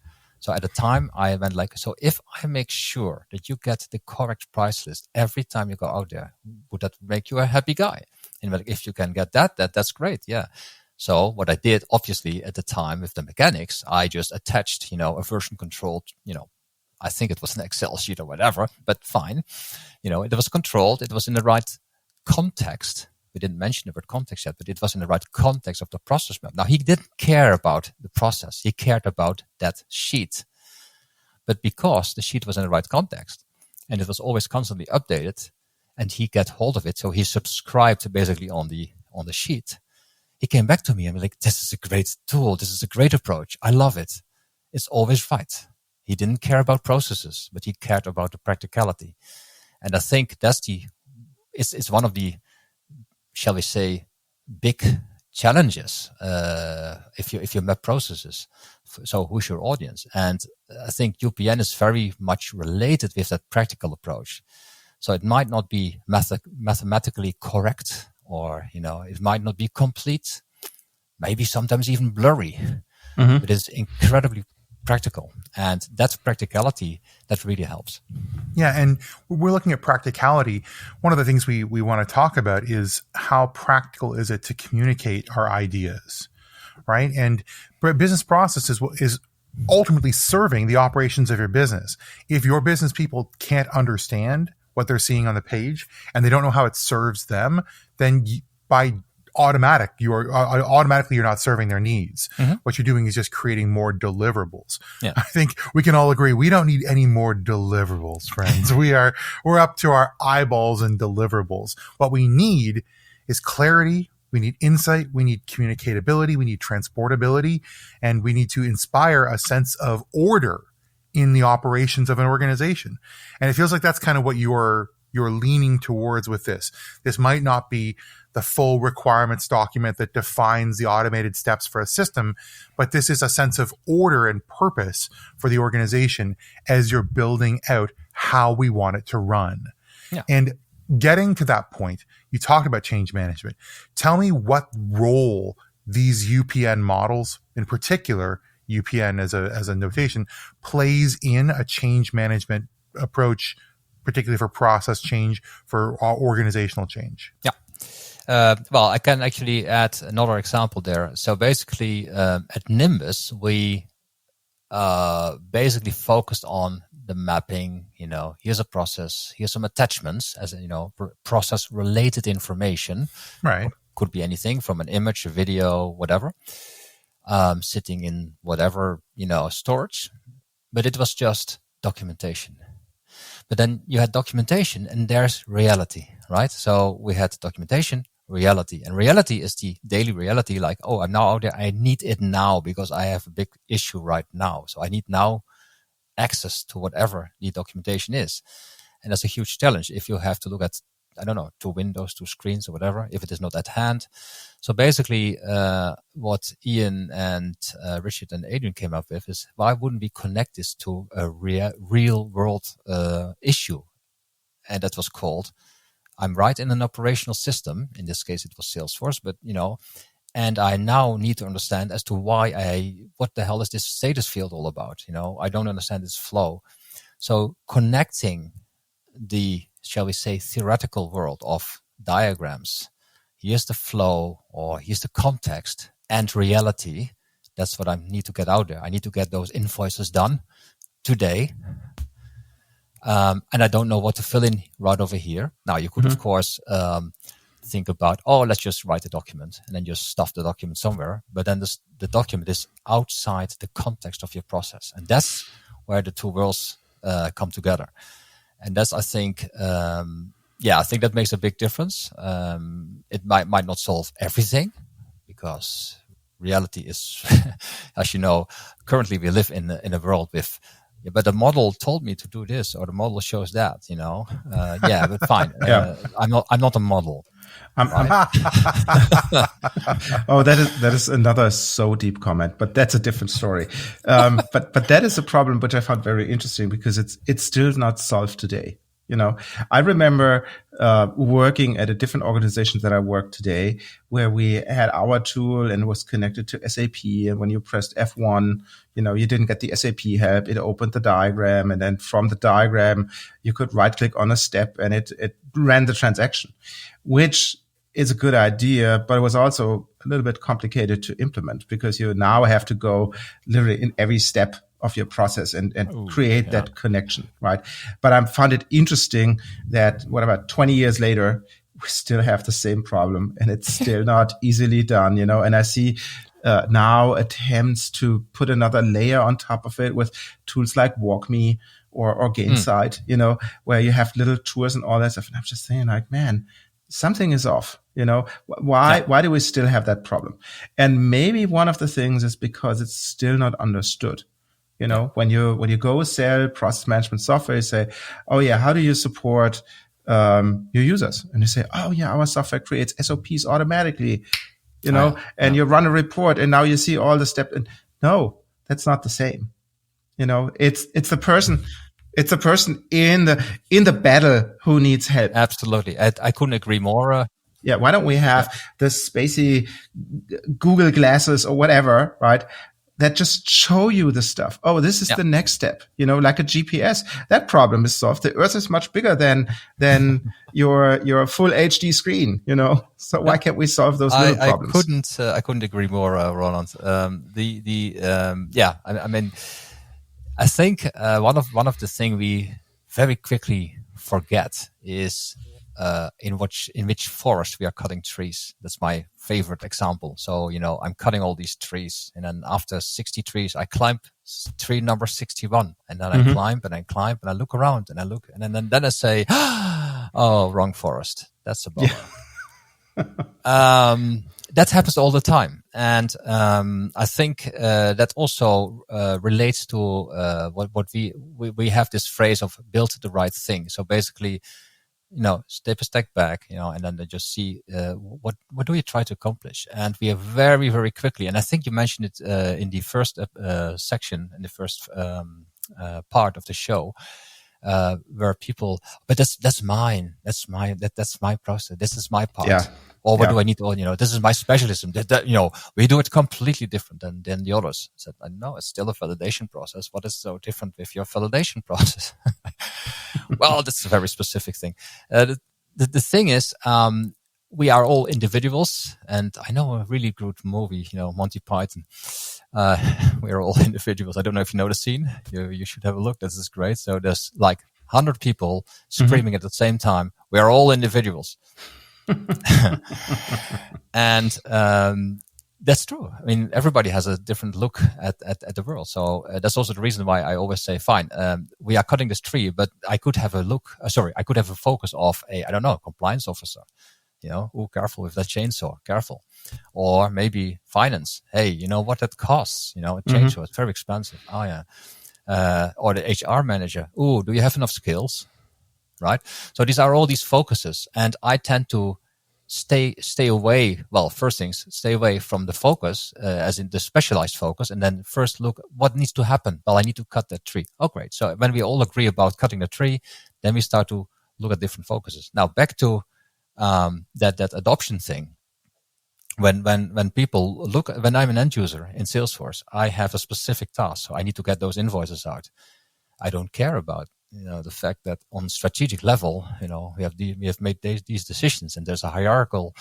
So at the time, I went so if I make sure that you get the correct price list every time you go out there, would that make you a happy guy? And if you can get that's great. Yeah. So what I did, obviously, at the time with the mechanics, I just attached, a version controlled, I think it was an Excel sheet or whatever, but fine. It was controlled. It was in the right context. We didn't mention the word context yet, but it was in the right context of the process map. Now, he didn't care about the process. He cared about that sheet. But because the sheet was in the right context and it was always constantly updated and he got hold of it, so he subscribed basically on the sheet, he came back to me and was like, this is a great tool. This is a great approach. I love it. It's always right. He didn't care about processes, but he cared about the practicality. And I think it's one of the, shall we say, big challenges if you map processes. So who's your audience? And I think UPN is very much related with that practical approach. So it might not be mathematically correct, or it might not be complete, maybe sometimes even blurry. Mm-hmm. But it's incredibly practical. And that's practicality that really helps. Yeah, and we're looking at practicality. One of the things we want to talk about is how practical is it to communicate our ideas, right? And business process is ultimately serving the operations of your business. If your business people can't understand what they're seeing on the page and they don't know how it serves them, then automatically you're not serving their needs. Mm-hmm. What you're doing is just creating more deliverables. Yeah. I think we can all agree we don't need any more deliverables, friends. we're up to our eyeballs in deliverables. What we need is clarity. We need insight. We need communicatability. We need transportability, and we need to inspire a sense of order in the operations of an organization. And it feels like that's kind of what you're leaning towards with this. This might not be the full requirements document that defines the automated steps for a system, but this is a sense of order and purpose for the organization as you're building out how we want it to run. Yeah. And getting to that point, you talked about change management. Tell me what role these UPN models, in particular, UPN as a notation, plays in a change management approach, particularly for process change, for organizational change. Yeah. Well, I can actually add another example there. So basically, at Nimbus, we basically focused on the mapping. Here's a process, here's some attachments, as process-related information. Right. Could be anything from an image, a video, whatever, sitting in whatever storage. But it was just documentation. But then you had documentation, and there's reality, right? So we had documentation, reality, and reality is the daily reality. Like, oh, I'm now out there. I need it now because I have a big issue right now. So I need now access to whatever the documentation is. And that's a huge challenge if you have to look at, 2 windows, 2 screens or whatever, if it is not at hand. So basically, what Ian and Richard and Adrian came up with is, why wouldn't we connect this to a real world issue? And that was called, I'm right in an operational system. In this case, it was Salesforce, but and I now need to understand as to what the hell is this status field all about? I don't understand this flow. So connecting the, shall we say, theoretical world of diagrams, here's the flow, or here's the context, and reality. That's what I need to get out there. I need to get those invoices done today. And I don't know what to fill in right over here. Now, you could, of course, think about, let's just write a document and then just stuff the document somewhere. But then the document is outside the context of your process. And that's where the two worlds come together. And that's, I think, I think that makes a big difference. It might not solve everything, because reality is, as you know, currently we live in a world with, but the model told me to do this, or the model shows that, but fine. I'm not a model. Right? Oh, that is another so deep comment, but that's a different story. But that is a problem which I found very interesting, because it's still not solved today. I remember working at a different organization that I work today, where we had our tool and it was connected to SAP. And when you pressed F1, you didn't get the SAP help. It opened the diagram, and then from the diagram, you could right click on a step and it ran the transaction, which is a good idea, but it was also a little bit complicated to implement, because you now have to go literally in every step of your process and create that connection, right? But I found it interesting that, 20 years later, we still have the same problem, and it's still not easily done, and I see now attempts to put another layer on top of it with tools like WalkMe or Gainsight, where you have little tours and all that stuff. And I'm just saying, like, man, something is off. Why do we still have that problem? And maybe one of the things is because it's still not understood. When you go sell process management software, you say, oh yeah, how do you support your users? And you say, oh yeah, our software creates SOPs automatically, and you run a report, and now you see all the steps. And no, that's not the same. It's the person. It's a person in the battle who needs help. Absolutely. I couldn't agree more. Why don't we have this spacey Google glasses or whatever, right? that just show you the stuff. Oh, this is the next step, like a GPS. That problem is solved. The Earth is much bigger than your full HD screen, So why can't we solve those little problems? I couldn't agree more, Roland. I mean, I think one of the things we very quickly forget is in which forest we are cutting trees. That's my favorite example. So, I'm cutting all these trees, and then after 60 trees, I climb tree number 61, and then I climb and I climb and I look around and I look, and then I say, oh, wrong forest. That's a bummer. Yeah. That happens all the time. And I think that also relates to what we have this phrase of build the right thing. So basically, step a step back, and then just see what do you try to accomplish. And we are very, very quickly, and I think you mentioned it in the first section, in the first part of the show, where people, but that's mine. That's my process. This is my part. Yeah. Or what do I need to, this is my specialism. We do it completely different than the others. I said, no, it's still a validation process. What is so different with your validation process? Well, that's a very specific thing. The thing is, we are all individuals, and I know a really good movie, Monty Python. We are all individuals. I don't know if you know the scene. You should have a look. This is great. So there's like 100 people screaming at the same time. We are all individuals. And that's true. I mean, everybody has a different look at the world. So that's also the reason why I always say, fine, we are cutting this tree, but I could have I could have a focus of compliance officer. Careful with that chainsaw, careful. Or maybe finance. Hey, you know what that costs? A chainsaw, it's very expensive. Oh yeah. Or the HR manager. Ooh, do you have enough skills? Right. So these are all these focuses, and I tend to stay away. Well, first things, stay away from the focus, as in the specialized focus, and then first look what needs to happen. Well, I need to cut that tree. Oh, great. So when we all agree about cutting the tree, then we start to look at different focuses. Now back to that adoption thing. When people look, when I'm an end user in Salesforce, I have a specific task. So I need to get those invoices out. I don't care about the fact that on strategic level, we have made these decisions, and there's a hierarchical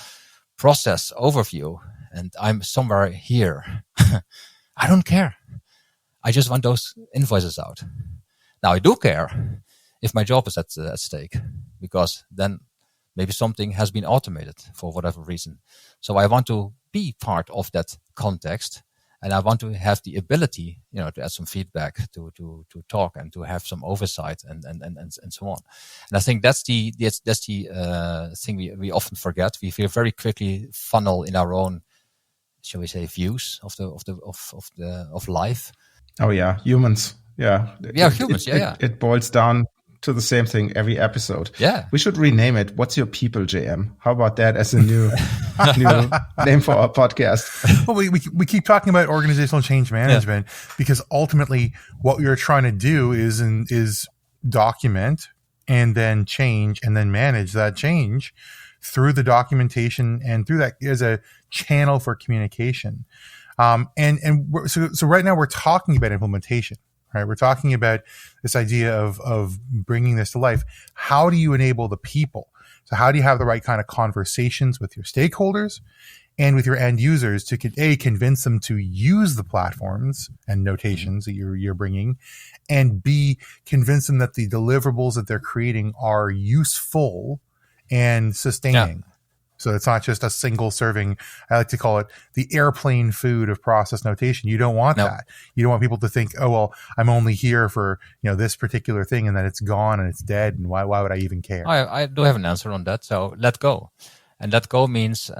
process overview, and I'm somewhere here. I don't care. I just want those invoices out. Now I do care if my job is at stake, because then maybe something has been automated for whatever reason. So I want to be part of that context. And I want to have the ability, to add some feedback, to talk, and to have some oversight, and so on. And I think that's the thing we often forget. We feel very quickly funnel in our own, shall we say, views of life. Oh yeah, humans. Yeah, humans. It boils down to the same thing every episode. Yeah, we should rename it. What's your people, JM? How about that as a new name for our podcast? Well, we keep talking about organizational change management because ultimately what we are trying to do is document and then change and then manage that change through the documentation and through that as a channel for communication. So right now we're talking about implementation. Right, we're talking about this idea of bringing this to life. How do you enable the people? So how do you have the right kind of conversations with your stakeholders and with your end users to convince them to use the platforms and notations that you're bringing, and B, convince them that the deliverables that they're creating are useful and sustaining. Yeah. So it's not just a single serving. I like to call it the airplane food of process notation. You don't want that. You don't want people to think, oh, well, I'm only here for, this particular thing, and then it's gone and it's dead. And why would I even care? I do have an answer on that. So let go. And let go means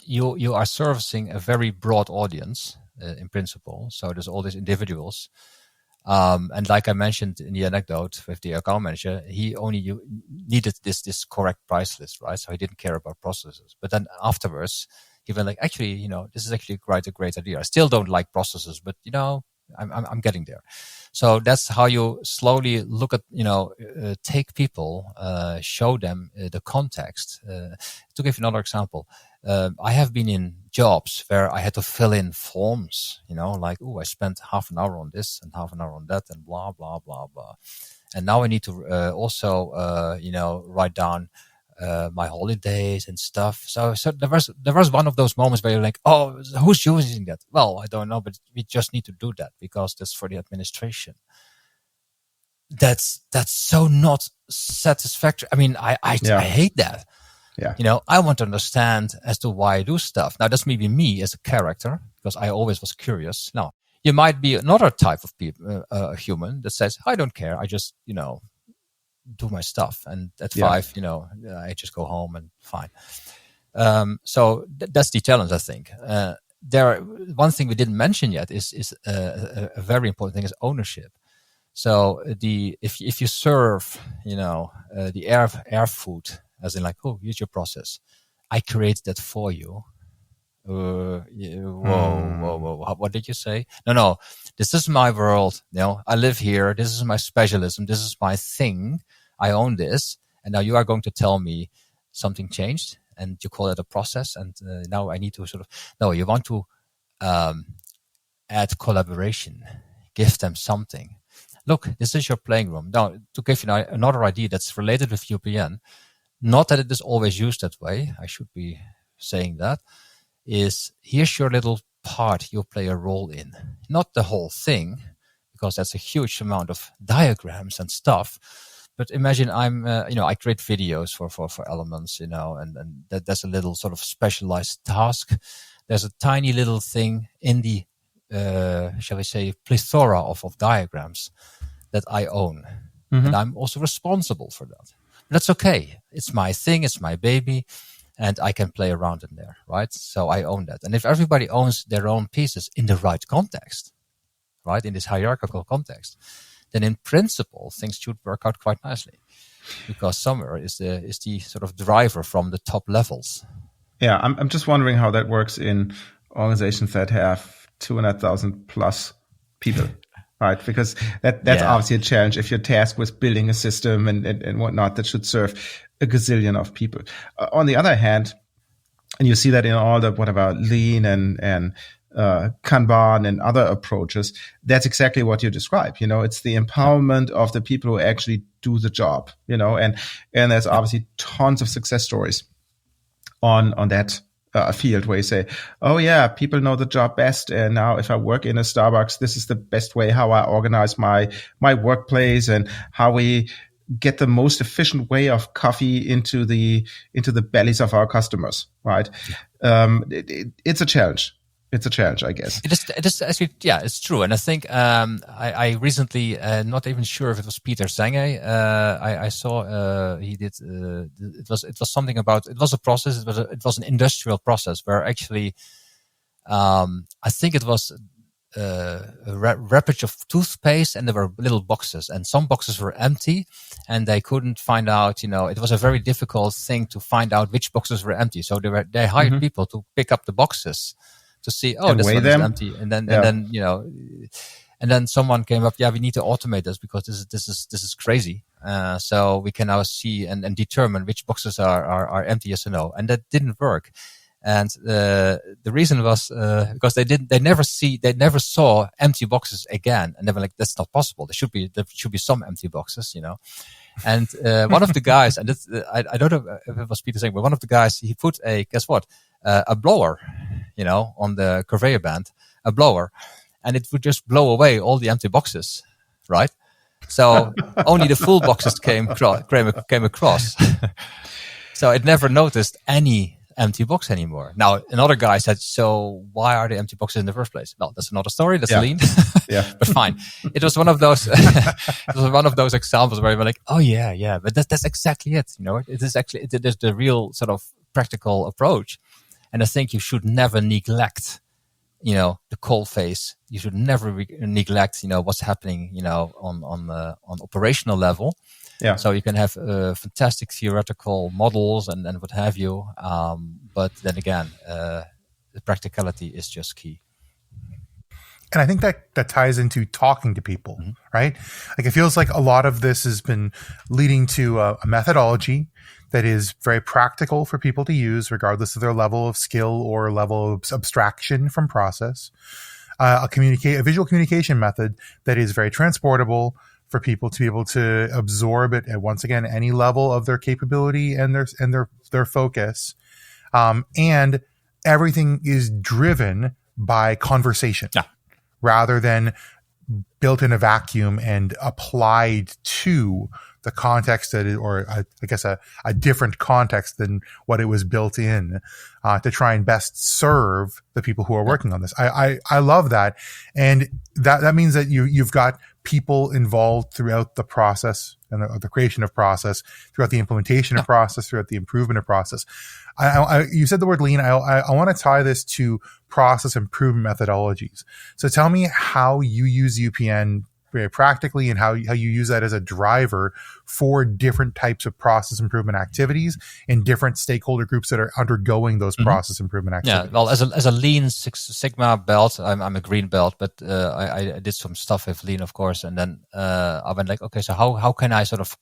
you are servicing a very broad audience in principle. So there's all these individuals. And like I mentioned in the anecdote with the account manager, he only needed this correct price list, right? So he didn't care about processes. But then afterwards, he went like, actually, this is actually quite a great idea. I still don't like processes, but I'm getting there. So that's how you slowly look at, take people, show them the context. To give you another example, I have been in jobs where I had to fill in forms, like, I spent half an hour on this and half an hour on that and blah, blah, blah, blah. And now I need to also, write down my holidays and stuff. So there was one of those moments where you're like, oh, who's using that? Well, I don't know, but we just need to do that because that's for the administration. That's so not satisfactory. I mean, I hate that. Yeah. I want to understand as to why I do stuff. Now, that's maybe me as a character because I always was curious. Now, you might be another type of people, human that says, I don't care. I just, do my stuff. And at 5, I just go home and fine. So that's the challenge, I think. One thing we didn't mention yet is a very important thing is ownership. So if you serve, the air food, as in like, oh, here's your process, I create that for you. Whoa! What did you say? No. This is my world. I live here. This is my specialism. This is my thing. I own this, and now you are going to tell me something changed, and you call it a process. And now I need to no. You want to add collaboration, give them something. Look, this is your playing room. Now, to give you another idea that's related with UPN, not that it is always used that way. I should be saying that. Is here's your little part you play a role in, not the whole thing, because that's a huge amount of diagrams and stuff. But imagine I create videos for elements, and that's a little sort of specialized task. There's a tiny little thing in the, shall we say, plethora of diagrams that I own. Mm-hmm. And I'm also responsible for that. That's okay. It's my thing. It's my baby. And I can play around in there, right? So I own that. And if everybody owns their own pieces in the right context, right, in this hierarchical context, then in principle, things should work out quite nicely. Because somewhere is the sort of driver from the top levels. Yeah, I'm just wondering how that works in organizations that have 200,000 plus people, right? Because that's obviously a challenge if you're tasked with building a system and whatnot that should serve a gazillion of people. On the other hand, and you see that in all the whatever lean and Kanban and other approaches, that's exactly what you describe. It's the empowerment of the people who actually do the job, and there's obviously tons of success stories on that field where you say, oh yeah, people know the job best. And now if I work in a Starbucks, this is the best way how I organize my workplace and how we get the most efficient way of coffee into the bellies of our customers, right? It's a challenge. It's a challenge, I guess. It is actually, yeah, it's true. And I think I recently, not even sure if it was Peter Senge, I saw he did. It was something about. It was a process. It was an industrial process where actually, I think it was a wrappage of toothpaste, and there were little boxes, and some boxes were empty, and they couldn't find out. It was a very difficult thing to find out which boxes were empty. So they hired people to pick up the boxes to see, this one is empty, and then someone came up, we need to automate this because this is crazy. So we can now see and determine which boxes are empty, yes or no, and that didn't work. And the reason was because they never saw empty boxes again, and they were like, that's not possible. There should be some empty boxes, And one of the guys, and I don't know if it was Peter saying, but one of the guys, he put a blower, on the conveyor belt, a blower, and it would just blow away all the empty boxes, right? So only the full boxes came across. So it never noticed any empty box anymore. Now, another guy said, so why are the empty boxes in the first place? Well, that's another story. That's lean. Yeah. But fine. It was one of those, it was one of those examples where you were like, oh yeah. But that's exactly it. It is actually, it is the real sort of practical approach. And I think you should never neglect, the cold phase. You should never neglect, what's happening, on operational level. Yeah. So you can have fantastic theoretical models and what have you. But then again, the practicality is just key. And I think that ties into talking to people, right? Like it feels like a lot of this has been leading to a methodology that is very practical for people to use, regardless of their level of skill or level of abstraction from process. A visual communication method that is very transportable for people to be able to absorb it at, once again, any level of their capability and their focus. And everything is driven by conversation rather than built in a vacuum and applied to the context that a different context than what it was built in, to try and best serve the people who are working on this. I love that. And that means that you've got people involved throughout the process and the creation of process, throughout the implementation of process, throughout the improvement of process. You said the word lean. I want to tie this to process improvement methodologies. So tell me how you use UPN very practically and how you use that as a driver for different types of process improvement activities and different stakeholder groups that are undergoing those process improvement activities. Yeah, well, as a Lean Six Sigma belt, I'm a green belt, but I did some stuff with Lean, of course, and then I went like, okay, so how can I sort of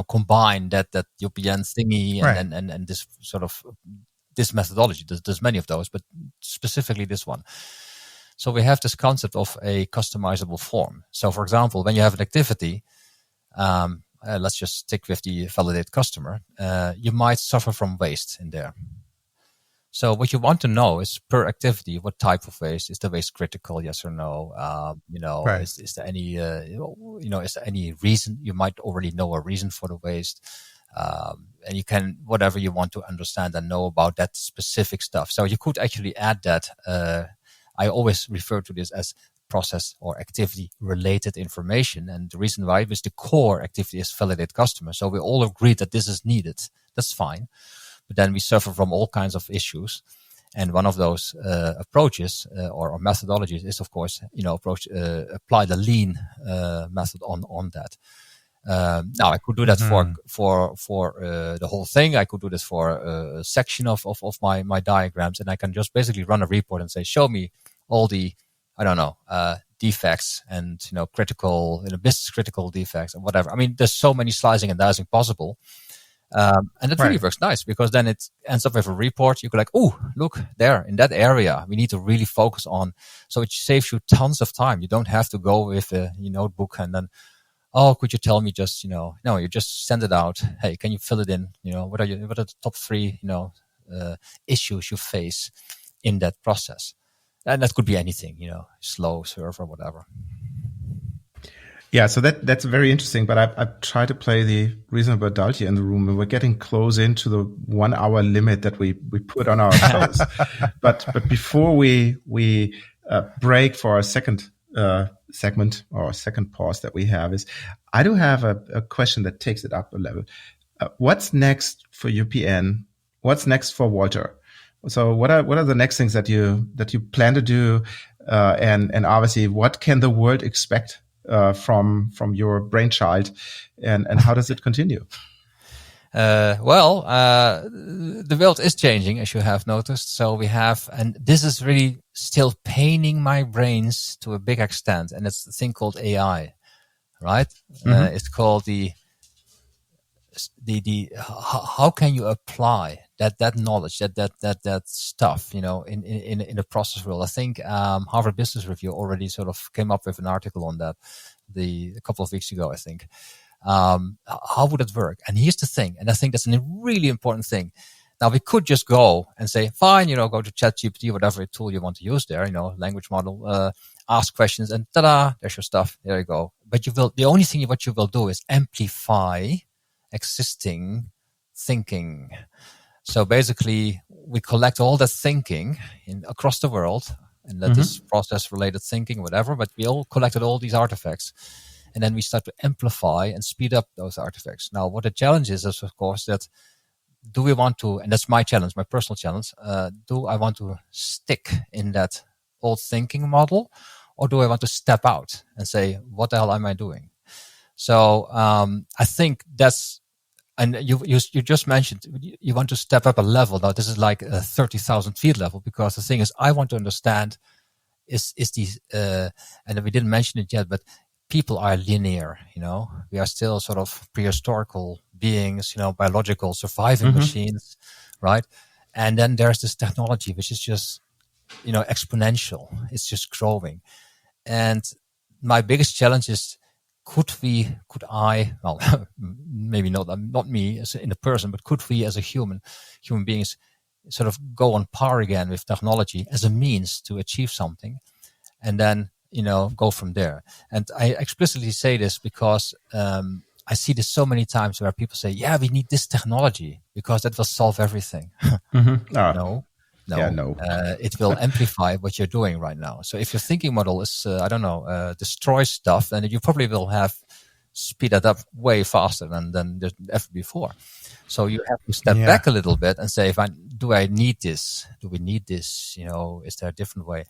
combine that UPN thingy and this sort of this methodology? There's many of those, but specifically this one. So we have this concept of a customizable form. So, for example, when you have an activity, let's just stick with the validate customer, you might suffer from waste in there. So what you want to know is per activity, what type of waste? Is the waste critical? Yes or no? Is there any, is there any reason? You might already know a reason for the waste. And you can, whatever you want to understand and know about that specific stuff. So you could actually add that, I always refer to this as process or activity related information. And the reason why is the core activity is validate customer. So we all agree that this is needed. That's fine. But then we suffer from all kinds of issues. And one of those approaches or methodologies is, of course, apply the lean method on that. Now I could do that for the whole thing. I could do this for a section of my diagrams, and I can just basically run a report and say, show me all the, defects and, critical, business critical defects and whatever. I mean, there's so many slicing and dicing possible. And it really works nice because then it ends up with a report. You go like, oh, look there in that area. We need to really focus on. So it saves you tons of time. You don't have to go with your notebook and then, oh, could you tell me just, no, you just send it out. Hey, can you fill it in? What are the top 3, issues you face in that process? And that could be anything, slow server, whatever. Yeah, so that's very interesting. But I've tried to play the reasonable adult here in the room, and we're getting close into the 1 hour limit that we put on our shows. but before we break for our second segment or second pause that we have is, I do have a question that takes it up a level. What's next for UPN? What's next for Walter? So what are the next things that you plan to do? And obviously, what can the world expect from your brainchild, and how does it continue? The world is changing, as you have noticed. So we have, and this is really still paining my brains to a big extent, and it's the thing called AI, right? It's called the how can you apply that knowledge, that stuff, in the process world. I think Harvard Business Review already sort of came up with an article on that a couple of weeks ago, I think. How would it work? And here's the thing, and I think that's a really important thing. Now, we could just go and say, fine, go to ChatGPT, whatever tool you want to use there, language model, ask questions, and ta-da, there's your stuff. There you go. But the only thing what you will do is amplify existing thinking. So basically, we collect all that thinking across the world, and that is process-related thinking, whatever, but we all collected all these artifacts. And then we start to amplify and speed up those artifacts. Now, what the challenge is of course, that do we want to, and that's my challenge, my personal challenge, do I want to stick in that old thinking model, or do I want to step out and say, what the hell am I doing? So I think that's, and you just mentioned you want to step up a level. Now, this is like a 30,000 feet level, because the thing is, I want to understand is the and we didn't mention it yet, but people are linear. We are still sort of prehistorical beings, biological surviving machines, right? And then there's this technology which is just exponential. It's just growing. And my biggest challenge is, could I, well, maybe not me as in a person, but could we as a human beings sort of go on par again with technology as a means to achieve something, and then, go from there. And I explicitly say this because I see this so many times where people say, yeah, we need this technology because that will solve everything. No. It will amplify what you're doing right now. So if your thinking model is, destroys stuff, then you probably will have speed that up way faster than ever before. So you have to step back a little bit and say, do I need this? Do we need this? Is there a different way?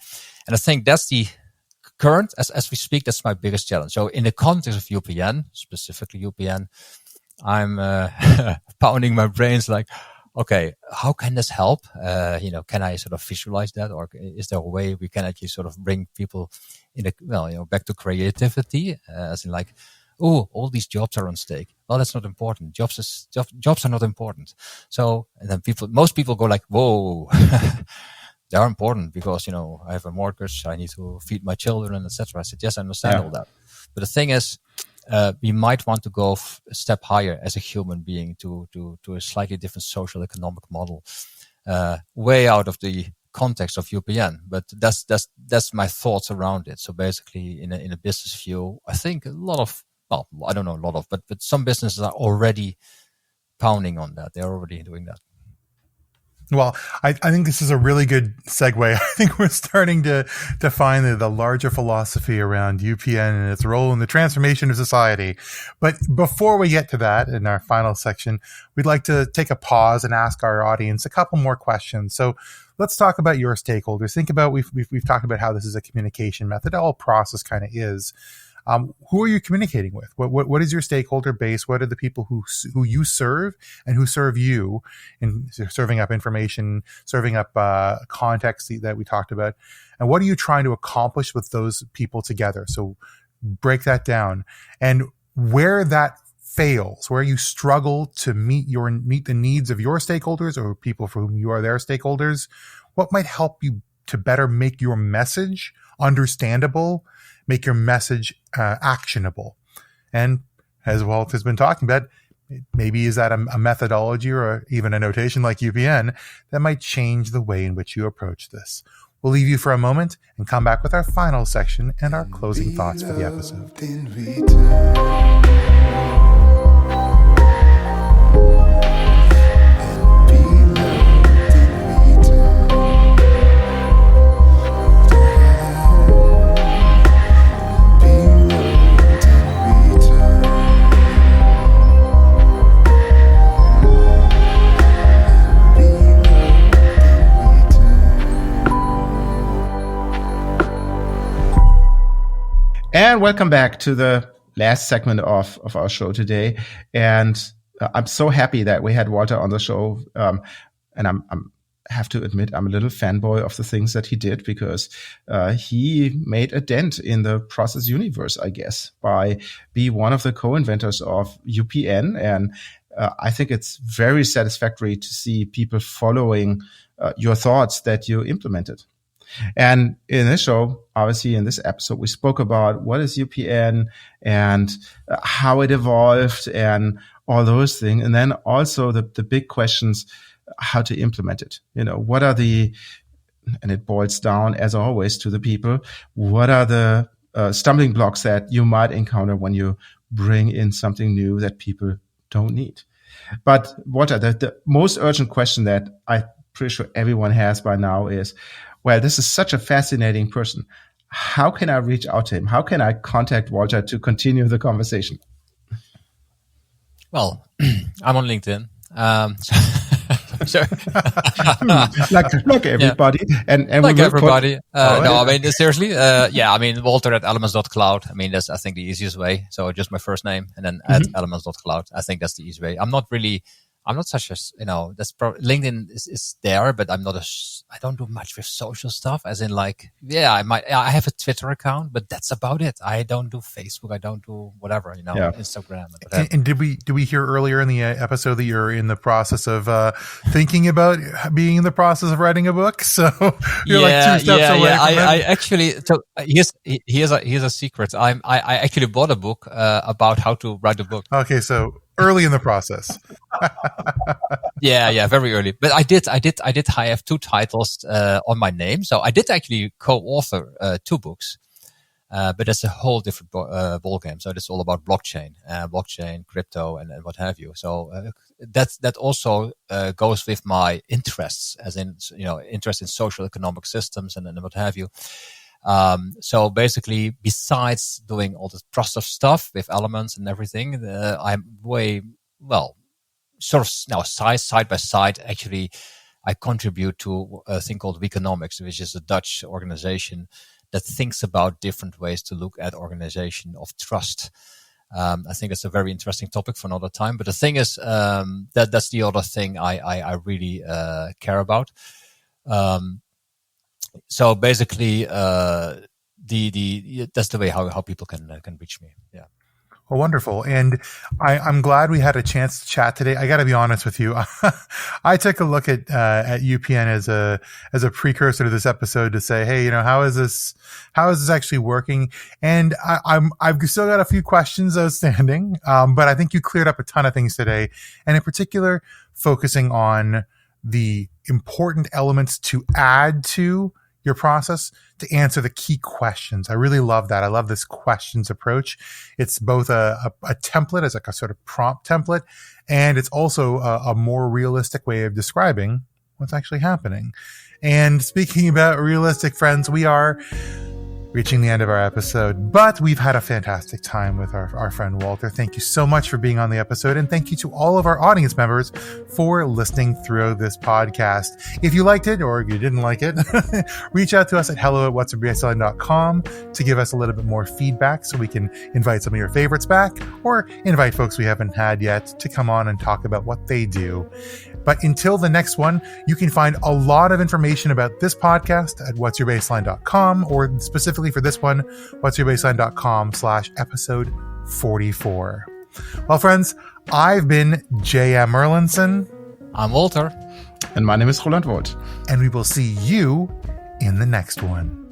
And I think that's the current, as we speak, that's my biggest challenge. So in the context of UPN, specifically UPN, I'm pounding my brains like, okay, how can this help? Can I sort of visualize that, or is there a way we can actually sort of bring people back to creativity, as in like, oh, all these jobs are on stake. Well, that's not important. Jobs are not important. So, and then most people go like, whoa, they are important because, I have a mortgage, I need to feed my children, etc. I said, yes, I understand all that. But the thing is, we might want to go a step higher as a human being to a slightly different social economic model, way out of the context of UPN. But that's my thoughts around it. So basically, in a business view, I think but some businesses are already pounding on that. They're already doing that. Well, I think this is a really good segue. I think we're starting to find the larger philosophy around UPN and its role in the transformation of society. But before we get to that in our final section, we'd like to take a pause and ask our audience a couple more questions. So let's talk about your stakeholders. Think about, we've talked about how this is a communication method. The whole process kind of is. Who are you communicating with? What is your stakeholder base? What are the people who you serve and who serve you in serving up information, serving up context that we talked about? And what are you trying to accomplish with those people together? So break that down. And where that fails, where you struggle to meet the needs of your stakeholders or people for whom you are their stakeholders, what might help you to better make your message understandable, make your message actionable? And as Walt has been talking about, maybe is that a methodology or even a notation like UPN that might change the way in which you approach this. We'll leave you for a moment and come back with our final section and our closing thoughts for the episode. And welcome back to the last segment of our show today. And I'm so happy that we had Walter on the show. And I'm have to admit, I'm a little fanboy of the things that he did, because he made a dent in the process universe, I guess, by being one of the co-inventors of UPN. And I think it's very satisfactory to see people following your thoughts that you implemented. And in this show, obviously in this episode, we spoke about what is UPN and how it evolved and all those things. And then also the big questions, how to implement it. What are and it boils down as always to the people, what are the stumbling blocks that you might encounter when you bring in something new that people don't need? But Walter, the most urgent question that I'm pretty sure everyone has by now is, well, this is such a fascinating person. How can I reach out to him? How can I contact Walter to continue the conversation? Well, I'm on LinkedIn. like everybody. Yeah. And like everybody. I mean, seriously. Walter at elements.cloud. I mean, that's, I think, the easiest way. So just my first name and then at elements.cloud. I think that's the easy way. I'm not really I'm not such a, that's LinkedIn is there, but I don't do much with social stuff, as in like, I have a Twitter account, but that's about it. I don't do Facebook. I don't do whatever, Instagram. And did we hear earlier in the episode that you're in the process of thinking about being in the process of writing a book? So you're like 2 steps away. I actually, so here's a secret. I actually bought a book about how to write a book. Okay, so early in the process. Yeah, very early. But I have 2 titles on my name. So I did actually co-author 2 books. But that's a whole different ball game. So it's all about blockchain, crypto, and what have you. So that also goes with my interests, as in interest in social economic systems and what have you. So basically, besides doing all the process stuff with elements and everything, I'm sort of now side by side. Actually, I contribute to a thing called Weconomics, which is a Dutch organization that thinks about different ways to look at organization of trust. I think it's a very interesting topic for another time. But the thing is, that's the other thing I really care about. So basically, that's the way how people can reach me. Yeah. Well, wonderful. And I'm glad we had a chance to chat today. I got to be honest with you. I took a look at UPN as a precursor to this episode to say, hey, how is this actually working? And I've still got a few questions outstanding. But I think you cleared up a ton of things today. And in particular, focusing on the important elements to add to your process to answer the key questions. I really love that. I love this questions approach. It's both a template, as like a sort of prompt template, and it's also a more realistic way of describing what's actually happening. And speaking about realistic, friends, we are reaching the end of our episode, but we've had a fantastic time with our friend Walter. Thank you so much for being on the episode, and thank you to all of our audience members for listening through this podcast. If you liked it or if you didn't like it, reach out to us at hello@whatsyourbaseline.com to give us a little bit more feedback so we can invite some of your favorites back or invite folks we haven't had yet to come on and talk about what they do. But until the next one, you can find a lot of information about this podcast at whatsyourbaseline.com, or specifically for this one, whatsyourbaseline.com/episode 44. Well, friends, I've been J.M. Merlinson. I'm Walter. And my name is Roland Wold. And we will see you in the next one.